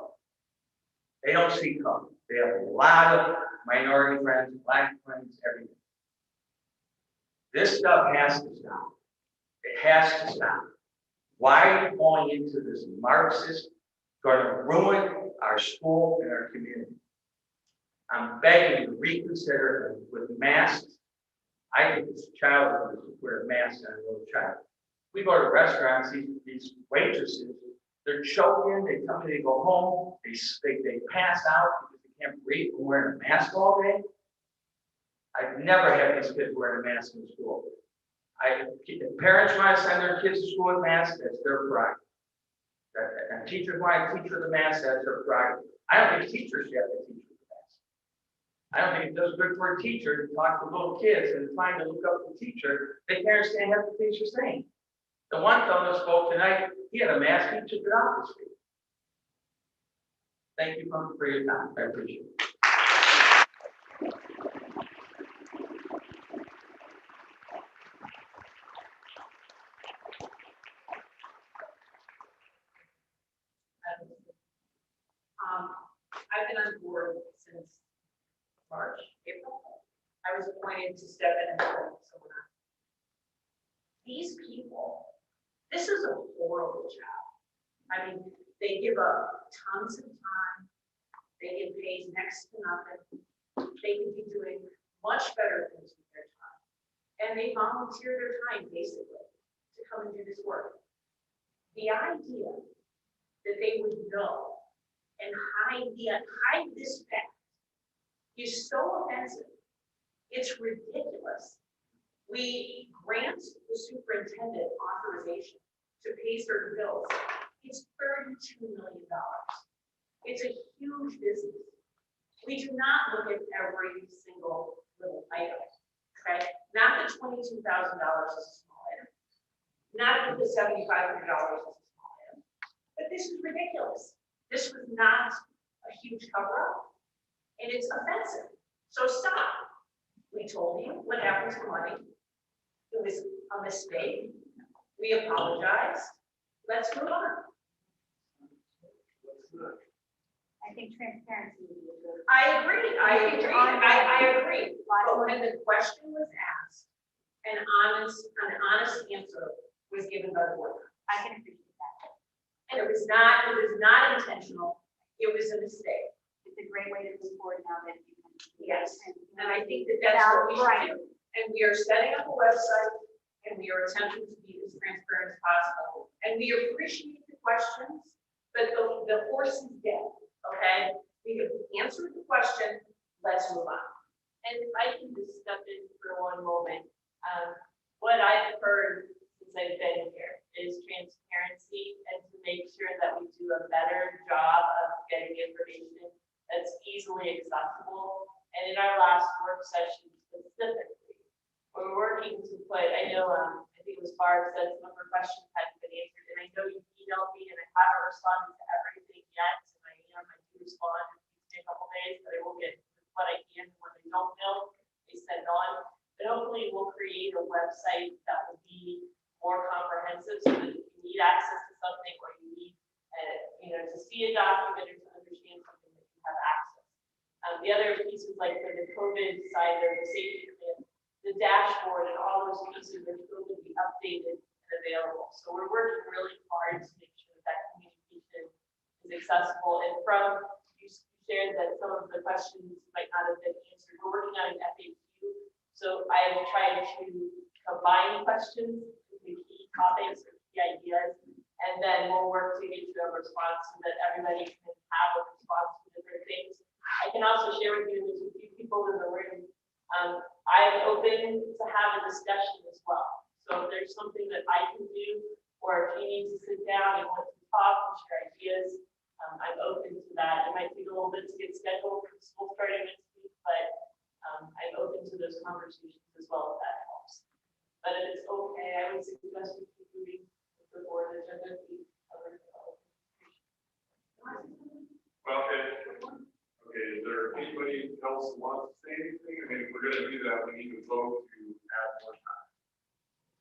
They don't see color. They have a lot of minority friends, black friends, everything. This stuff has to stop. It has to stop. Why are you going into this Marxist, going to ruin our school and our community? I'm begging you to reconsider with masks. I think it's a child that wear a mask on a little child. We go to restaurants, these waitresses, they're choking, they tell me they go home, they pass out because they can't breathe from wearing a mask all day. I've never had these kids wearing a mask in school. If parents want to send their kids to school with masks, that's their prerogative. And teachers want to teach with a mask, that's their prerogative. I don't think teachers should have to teach with a mask. I don't think it does good for a teacher to talk to little kids and trying to look up the teacher. They can't understand half the things you're saying. The one fellow that spoke tonight, he had a mask, he took it off his face. Thank you for your time. I appreciate it. on the board since March, April. I was appointed to step in and help someone else. These people, this is a horrible job. I mean, they give up tons of time. They get paid next to nothing. They could be doing much better things with their time. And they volunteer their time basically to come and do this work. The idea that they would know and hide this fact is so offensive. It's ridiculous. We grant the superintendent authorization to pay certain bills. It's $32 million. It's a huge business. We do not look at every single little item, okay? Not that $22,000 is a small item. Not that the $7,500 is a small item. But this is ridiculous. This was not a huge cover-up, and it's offensive. So stop. We told you what happened to money. It was a mistake. We apologized. Let's move on. I think transparency would be a good. I agree. I agree. But when the question was asked, an honest answer was given by the board. I can appreciate that. And it was not intentional. It was a mistake. It's a great way to move forward now that you can. Yes, and I think that that's what we should do. And we are setting up a website, and we are attempting to be as transparent as possible. And we appreciate the questions, but the horse is dead, okay? We have answered the question, let's move on. And if I can just step in for one moment, what I've heard since I've been here is transparency and to make sure that we do a better job of getting information that's easily accessible. And in our last work session specifically, we're working to put, I know, I think it was Barb said some of her questions hadn't been answered, and I know you emailed me and I haven't responded to everything yet, and I do respond in a couple days, but I will get what I can when I don't know, they send on. But hopefully we'll create a website that will be more comprehensive so that if you need access to something or you need, to see a document or to understand something that you have access. The other piece was like for the COVID side or the safety plan, the dashboard and all those pieces are going to be updated and available. So we're working really hard to make sure that communication is accessible. And from, you shared that some of the questions might not have been answered. We're working on an FAQ. So I've tried to combine questions with the key topics or key ideas, and then we'll work to get to a response so that everybody can have a response to different things. I can also share with you, there's a few people in the room. I'm open to have a discussion as well. So if there's something that I can do, or if you need to sit down and want to talk and share ideas, I'm open to that. It might take a little bit to get scheduled for school starting next week, but I'm open to those conversations as well if that helps. But if it's okay, I would suggest we keep moving the board agenda. Well, okay, is there anybody else who wants to say anything? I mean, if we're gonna do that, we need to vote to have more time.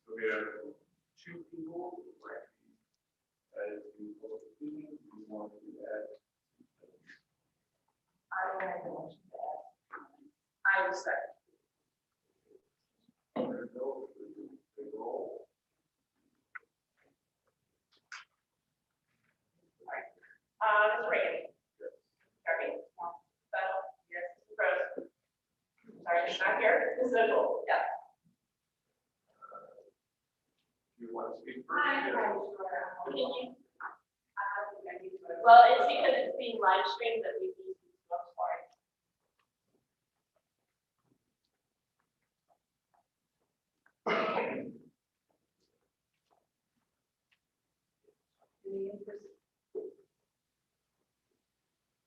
So we have two people, right? As we vote, we want to do that. I don't have a motion to add. I will second. Ms. Reagan. Kirby. Settle. Yes. Mrs. Rose. Sorry, she's not here. Ms. O'Toole. Yeah. You want to speak first? Well, it's because it's being live streamed that we need to go for it.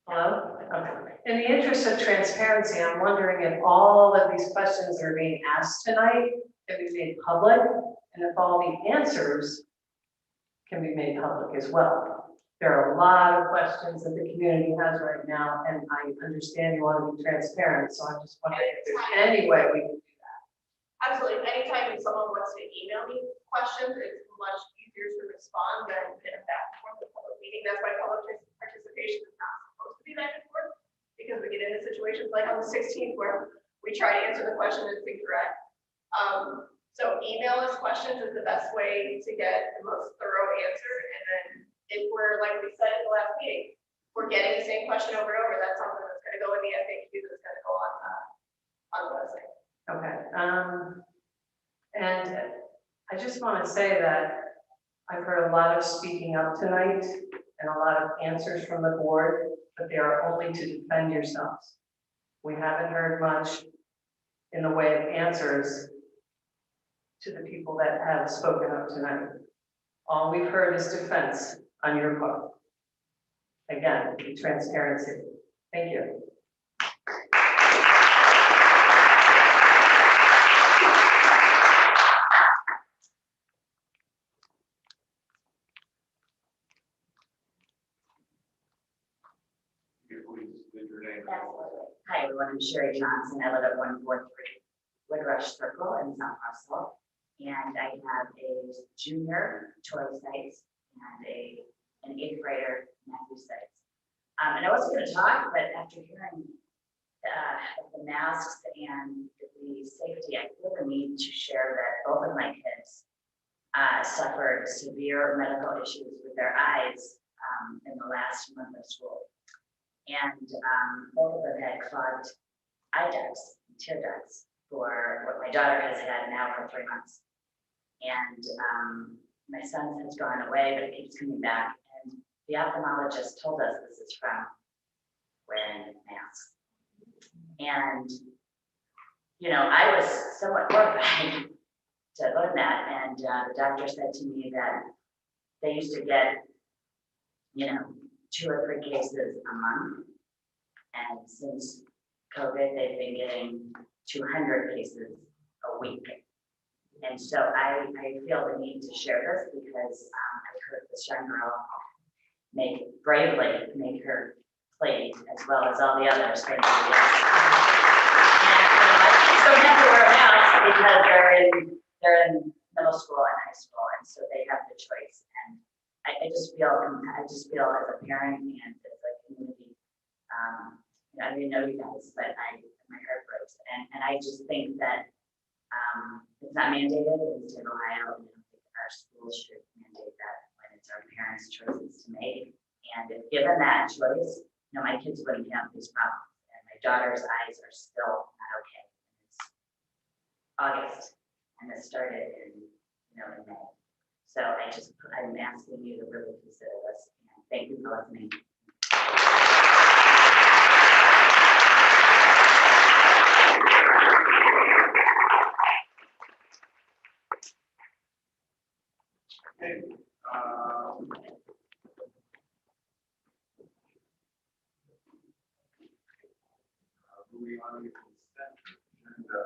Hello? Okay. In the interest of transparency, I'm wondering if all of these questions that are being asked tonight can be made public, and if all the answers can be made public as well. There are a lot of questions that the community has right now, and I understand you want to be transparent, so I'm just wondering if there's any way we can do that. Absolutely. Anytime someone wants to email me questions, it's much easier to respond than back and forth in a public meeting. That's why public participation is not supposed to be back and forth. situations like on the 16th where we try to answer the question that's incorrect. So email us questions is the best way to get the most thorough answer. And then if we're, like we said in the last meeting, we're getting the same question over and over, that's something that's gonna go in the FAQ that's gonna go on the website. Okay, and I just want to say that I've heard a lot of speaking up tonight and a lot of answers from the board, but they are only to defend yourselves. We haven't heard much in the way of answers to the people that have spoken up tonight. All we've heard is defense on your part. Again, transparency. Thank you. Hi, everyone. I'm Sherry Johnson. I live at 143 Woodrush Circle in South Russell. And I have a junior, Troy Sites, and an 8th grader, Matthew Sites. And I wasn't going to talk, but after hearing the masks and the safety, I feel the need to share that both of my kids suffered severe medical issues with their eyes in the last month of school. And both of them had clogged eye ducts, tear ducts, for what my daughter has had now for 3 months. And my son has gone away, but it keeps coming back. And the ophthalmologist told us this is from wearing masks. And, you know, I was somewhat horrified to learn that. And the doctor said to me that they used to get, you know, 2 or 3 cases a month. And since COVID, they've been getting 200 cases a week. And so I feel the need to share this because I've heard this young girl bravely make her plate as well as all the others. And my kids don't have to wear a mask because they're in middle school and high school, and so they have the choice. And I just feel as a parent and as a community, I didn't know you guys, but my heart breaks. And I just think that it's not mandated in the state of Ohio, and I don't think our schools should mandate that when it's our parents' choices to make. And if given that choice, you know, my kids wouldn't have these problems. And my daughter's eyes are still not okay. It's August, and this started in May. So I'm asking you to really consider this, and thank you for listening. Okay. Moving on to the consent agenda,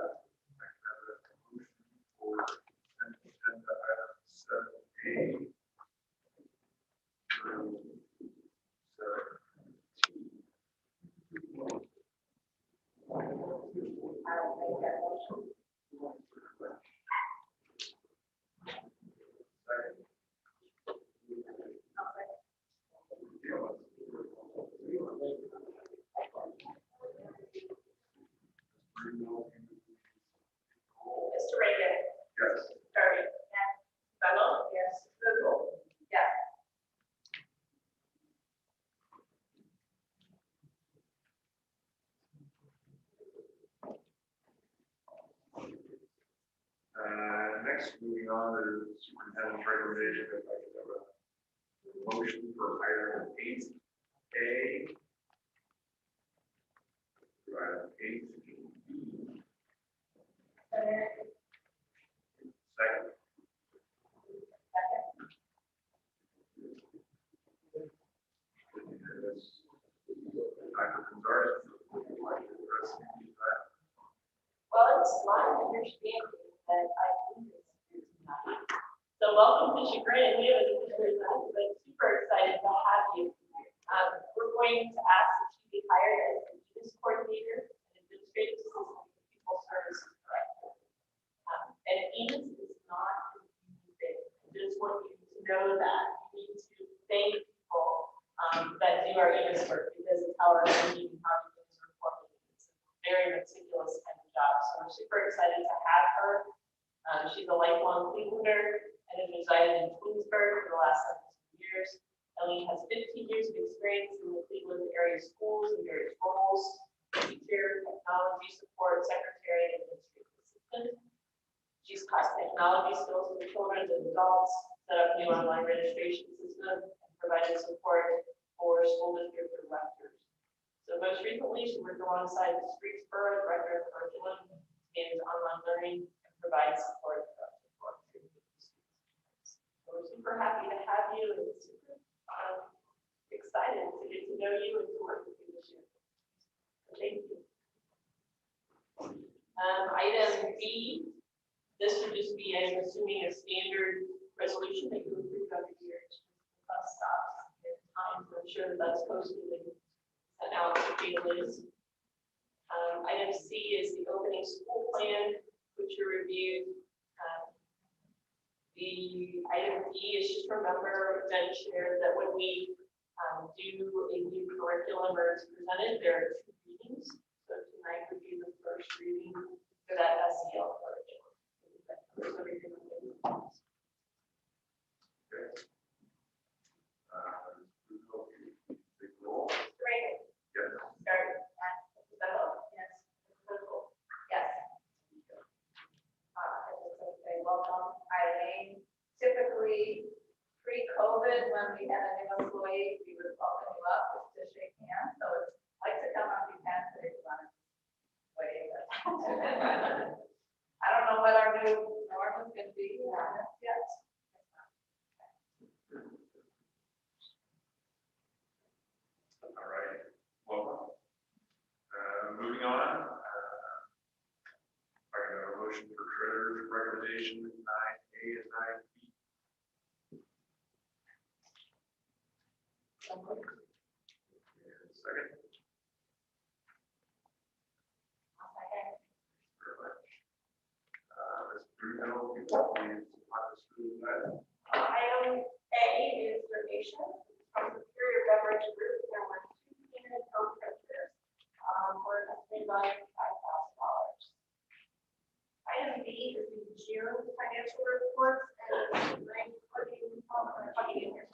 I have a motion for consent agenda item 7A through 17. Mr. Reagan. Yes. Darby. Yes. Bennell. Yes. Google. Yes. Next, moving on to superintendent's recommendation, if I could have a motion for item 8A. Item 8B. Second. Dr. Gonzalez, would you like to address that? Well, it's my understanding that I think it's not. So welcome to Chagrin. We have a super excited to have you. We're going to ask that you be hired as an EDIS coordinator and administrative assistant for people services director. And EDIS is not confusing. I just want you to know that you need to thank people that do our EDIS work because it's how our meeting, how we report. very meticulous kind of job. So we're super excited to have her. She's a lifelong Clevelander and has resided in Twinsburg for the last 17 years. Ellie has 15 years of experience in the Cleveland area schools in various roles: teacher, technology support, secretary, and administrative assistant. She's taught technology skills with children and adults, set up new online registration system, and provided support for school district directors. So most recently, she worked alongside the Streetsboro Director of Curriculum, manage online learning, and provide support for students. So we're super happy to have you and super excited to get to know you and to work with you this year. Thank you. Item B, this would just be, I'm assuming, a standard resolution that you approve every year. Bus stops at times. I'm sure that's posted and sent out to families. Item C is the opening school plan, which you reviewed. The item D is just remember, Jen shared that when we do a new curriculum or it's presented, there are 2 readings. So tonight would be the first reading for that SEL curriculum. Great. Yes. Start. Yes. Yes. I just want to say welcome, Eileen. Typically, pre-COVID, when we had a new employee, we would welcome you up just to shake hands. So it's like to come up, you can, if you want to wave. I don't know what our new norm is going to be yet. All right, welcome. Moving on. I got a motion for treasurer's recommendation 9A and 9B. Second. Ms. Bruno, you want me to talk us through that? Item A is donation from Superior Beverage Group. There were 2 payment co-printers for an estimated value of $5,000. Item B is the June financial reports and plugging in here.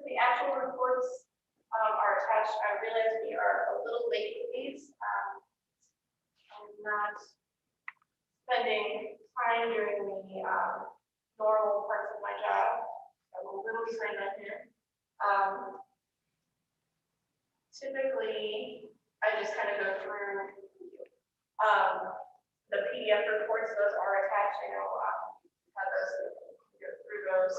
The actual reports are attached. I realize we are a little late with these. I'm not spending time during the normal parts of my job. I'm a little behind on here. Typically, I just kind of go through the PDF reports. Those are attached. I know have those, go through those.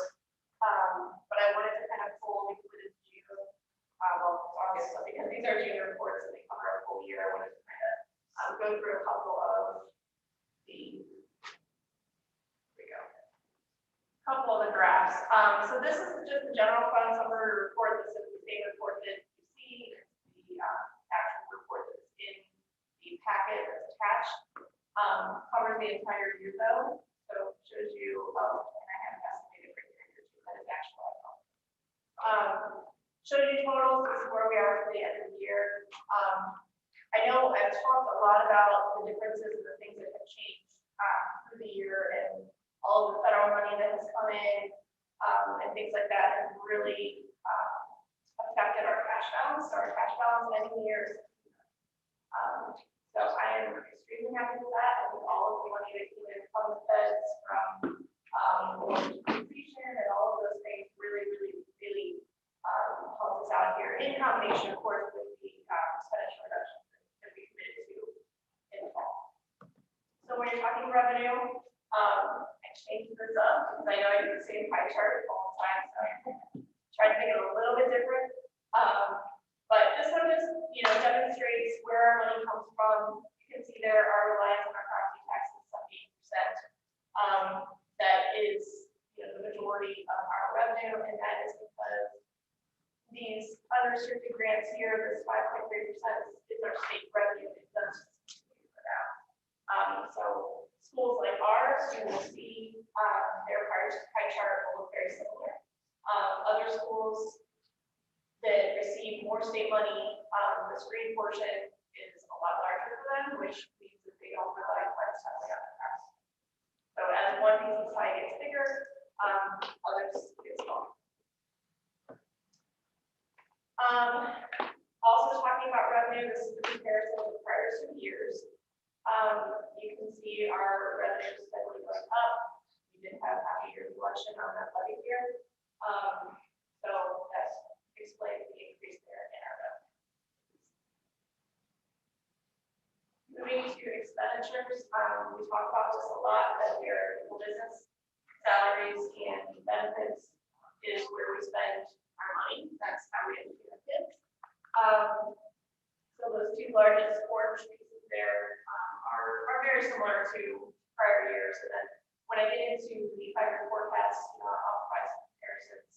But I wanted to kind of pull included June, August, because these are June reports and they cover a full year. I wanted to kind of go through a couple of the, couple of the graphs. So this is just the general fund summary report. This is the same report that you see. It's the actual report that's in the packet that's attached. Covers the entire year though. So it shows you, and I have estimated right here, that is actual. Shows you totals. This is where we are for the end of the year. I know I've talked a lot about the differences and the things that have changed through the year and all of the federal money that has come in and things like that have really affected our cash balance. So our cash balance ending years. So I am extremely happy with that and with all of the money that came in from the feds, from completion and all of those things really helps us out here in combination, of course, with the expenditure reduction that we committed to in the fall. So when you're talking revenue, I changed this up because I know I do the same pie chart all the time, so I tried to make it a little bit different. But this one just, demonstrates where our money comes from. You can see there our reliance on our property taxes, 78%. That is, the majority of our revenue, and that is because these unrestricted grants here, this 5.3% is our state revenue. more state money, the screen portion is a lot larger for them, which means that they don't rely quite as heavily on the rest. So as one piece of the pie gets bigger, others get smaller. Also talking about revenue, this is the comparison of the prior 2 years. You can see our revenue is steadily going up. We did have half a year's election on that levy year. So that explains the increase there in our revenue. Moving to expenditures, we talk about this a lot, that we are a business. Salaries and benefits is where we spend our money. That's how we educate our kids. So those 2 largest orange pieces there are very similar to prior years. And then when I get into the 5-year forecast, I'll provide some comparisons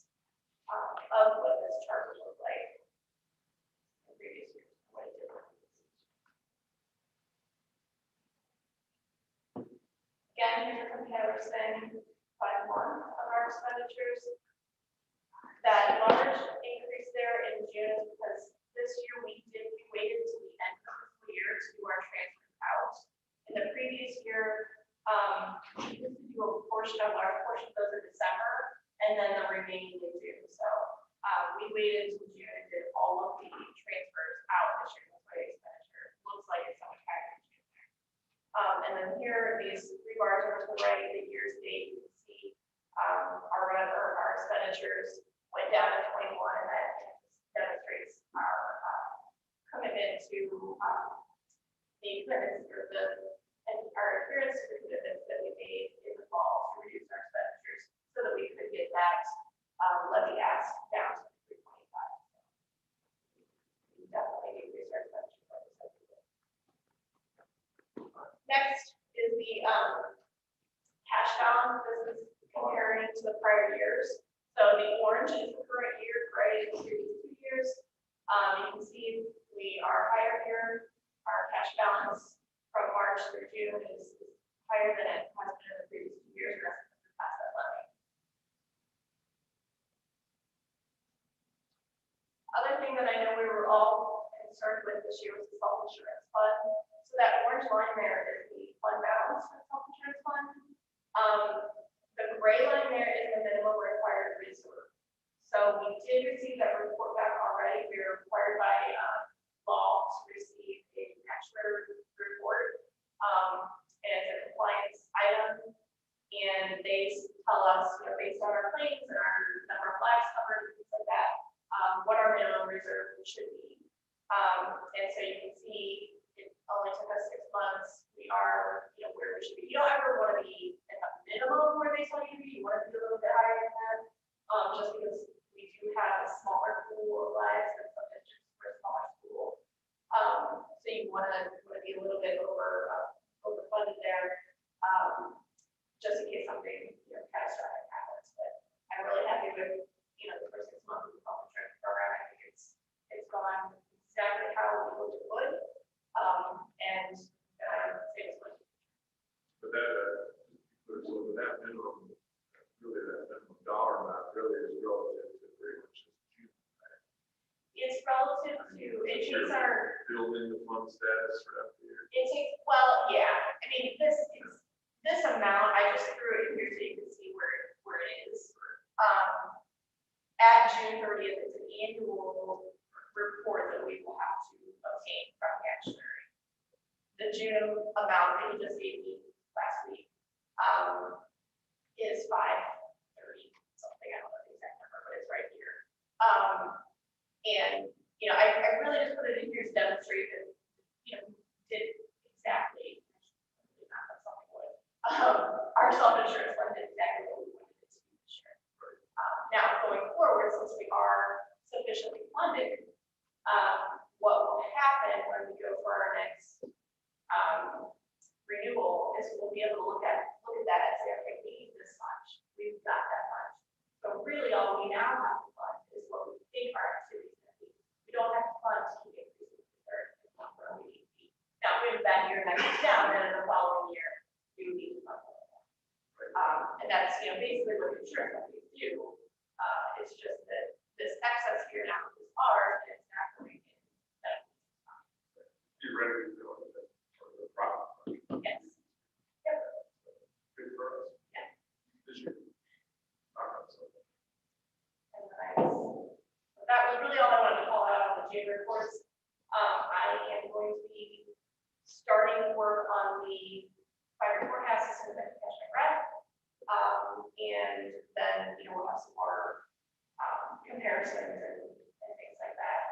of what this chart would look like in previous years. What it did. Again, here's a comparison by one of our expenditures. That large increase there in June is because this year we waited to the end of the fiscal year to do our transfers out. In the previous year, we used to do a large portion of those in December, and then the remaining in June. So we waited until June and did all of the transfers out this year. That's why the expenditure looks like it's so much higher in June. And then here, these 3 bars are to the right, the year's date. You can see our expenditures went down in 21, and that demonstrates our commitment to the commitments and our adherence to the commitments that we made in the fall to reduce our expenditures so that we could get that levy ask down to 325. We definitely decreased our expenditures. Next is the cash balance. This is comparing to the prior years. So the orange is the current year, gray is the previous 2 years. You can see we are higher here. Our cash balance from March through June is higher than it has been in the previous 2 years. That's because we passed that levy. Other thing that I know we were all concerned with this year was the self-insurance fund. So that orange line there is the fund balance for the self-insurance fund. The gray line there is the minimum required reserve. So we did receive that report back already. We are required by law to receive a actuary report. And it's a compliance item. And they tell us, based on our claims and our number of lives covered and things like that, what our minimum reserve should be. And so you can see it only took us 6 months. We are, where we should be. You don't ever want to be at the minimum where they tell you to be. You want to be a little bit higher than that, just because we do have a smaller pool of lives and sometimes just for a smaller pool. So you want to be a little bit overfunded there, just in case something catastrophic happens. But I'm really happy with the first 6 months of the health insurance program. I think it's gone exactly how we hoped it would, and saves money. But that minimum, really that minimum dollar amount really is relative to very much just June. It's relative to, it takes our. Building the fund status for that year. It takes, well, yeah, I mean, this amount, I just threw it in here so you can see where it is. At June 30th, it's an annual report that we will have to obtain from the actuary. The June amount that you just gave me last week is 530 something. I don't know the exact number, but it's right here. And I really just put it in here to demonstrate that did exactly our self-insurance fund did exactly what we wanted it to be this year. Now going forward, since we are sufficiently funded, what will happen when we go for our next renewal is we'll be able to look at that and say, okay, we need this much. We've got that much. So really all we now have to fund is what we think our activities are going to be. We don't have to fund to keep increasing the third where we need to be. Now, if that year next down, then in the following year, we would need to fund more. And that's basically what insurance companies do. It's just that this excess here now is ours, and it's not administrative reports. I am going to be starting work on the fire forecast system that catch my breath. And then, we'll have some more comparisons and things like that.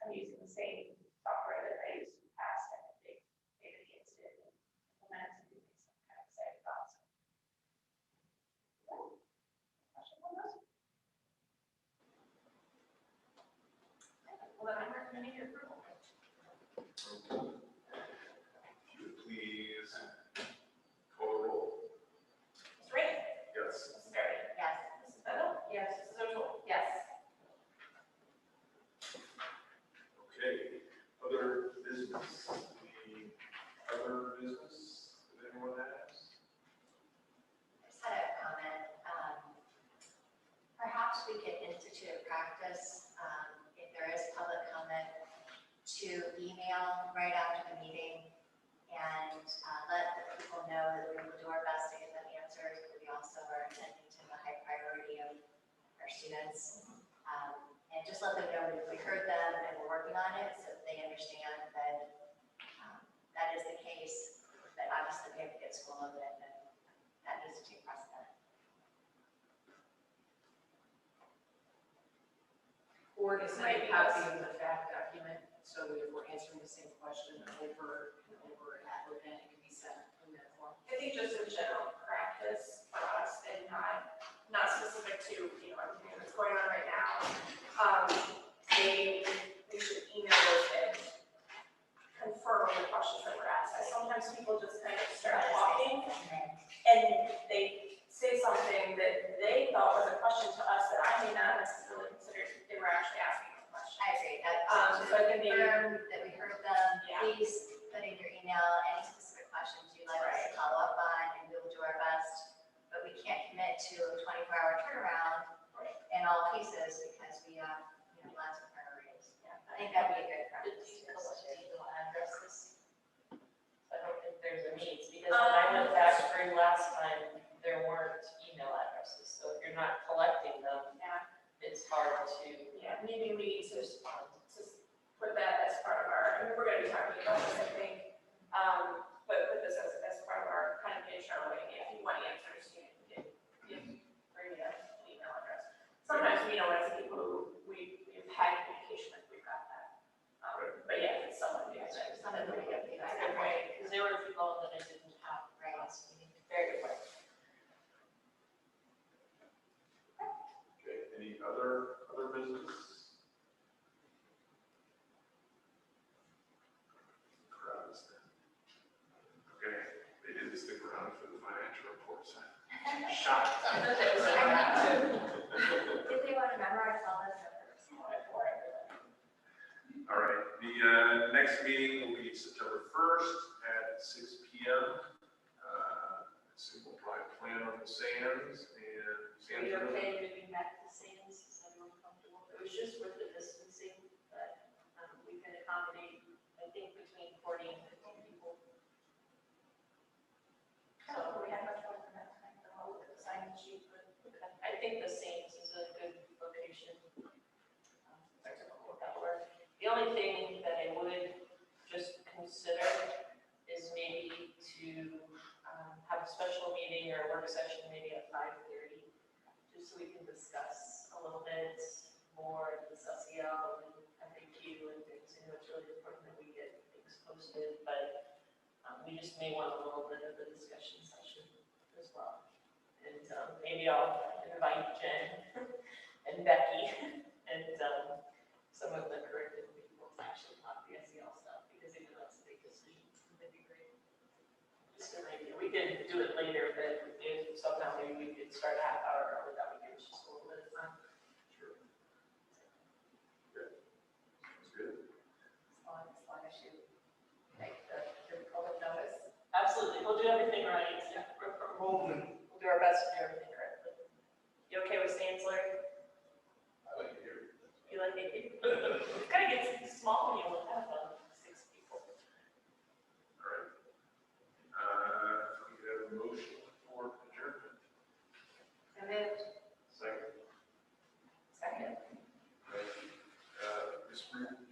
I'm using the same software that I used in the past, and I think David Gates did implement some new things I'm kind of excited about. Question on those? Well, then I'm recommending your approval. Please call the roll. Mrs. Reagan. Yes. Mrs. Berry. Yes. Mrs. Bevel. Yes. Mrs. O'Toole. Yes. Okay, other business, any other business that anyone has? I just had a comment. Perhaps we could institute a practice, if there is public comment, to email right after the meeting and let the people know that we will do our best to get them answers, but we also are attending to the high priority of our students. And just let them know we heard them and we're working on it so that they understand that that is the case, that obviously we have to get school open and that needs to take precedent. Or to send a copy of the fact document, so if we're answering the same question over and over and over again, it can be sent in that form. I think just in general practice for us and not specific to, everything that's going on right now. We should email those in, confirm the questions that were asked. Sometimes people just kind of start talking and they say something that they thought was a question to us that I may not necessarily consider they were actually asking a question. I agree. So I can confirm that we heard them, Yeah. please put in your email any specific questions you'd like us to follow up on, and we will do our best. But we can't commit to a 24-hour turnaround in all pieces because we have, lots of priorities. I think that'd be a good practice. Email addresses. I don't think there's a need, because when I went back through last time, there weren't email addresses, so if you're not collecting them, it's hard to. Yeah, maybe we need to put that as part of our, we're gonna be talking about this, I think. But put this as part of our kind of HR way, if you want answers, you can bring me an email address. Sometimes, as people who we've had communication with, we've got that. But yeah, if it's someone new, Someone would get the That's a good point, because there were people that I didn't have. Right. Very good point. Okay, any other business? Crowd is there. Okay, they didn't stick around for the financial reports. Shocked. Did they want to memorize all those numbers? All right, the next meeting will be September 1st at 6 p.m. So we'll probably plan on the sands and Are you okay moving back to Sands? Is everyone comfortable? It was just with the distancing, but we can accommodate, I think, between 40 and 50 people. So we have much more than that time to look at the sign sheet, but I think the Sands is a good location. The only thing that I would just consider is maybe to have a special meeting or a work session maybe at 5:30, just so we can discuss a little bit more the SEL and FAQ and things. I know it's really important that we get things posted, but we just may want a little bit of a discussion session as well. And maybe I'll invite Jen and Becky and some of the curriculum people to actually talk the SEL stuff, because even though it's a big decision, it'd be great. Just an idea. We could do it later, but if somehow maybe we could start a half hour early, that would give us just a little bit of time. Sure. Good. Sounds good. As long as you make the public notice. Absolutely, we'll do everything right. We'll do our best to do everything correctly. You okay with Sands, Larry? I like it here. You like it? It kind of gets small when you only have 6 people. All right. We have a motion for adjournment. And then, Second. second. Thank you. announcement.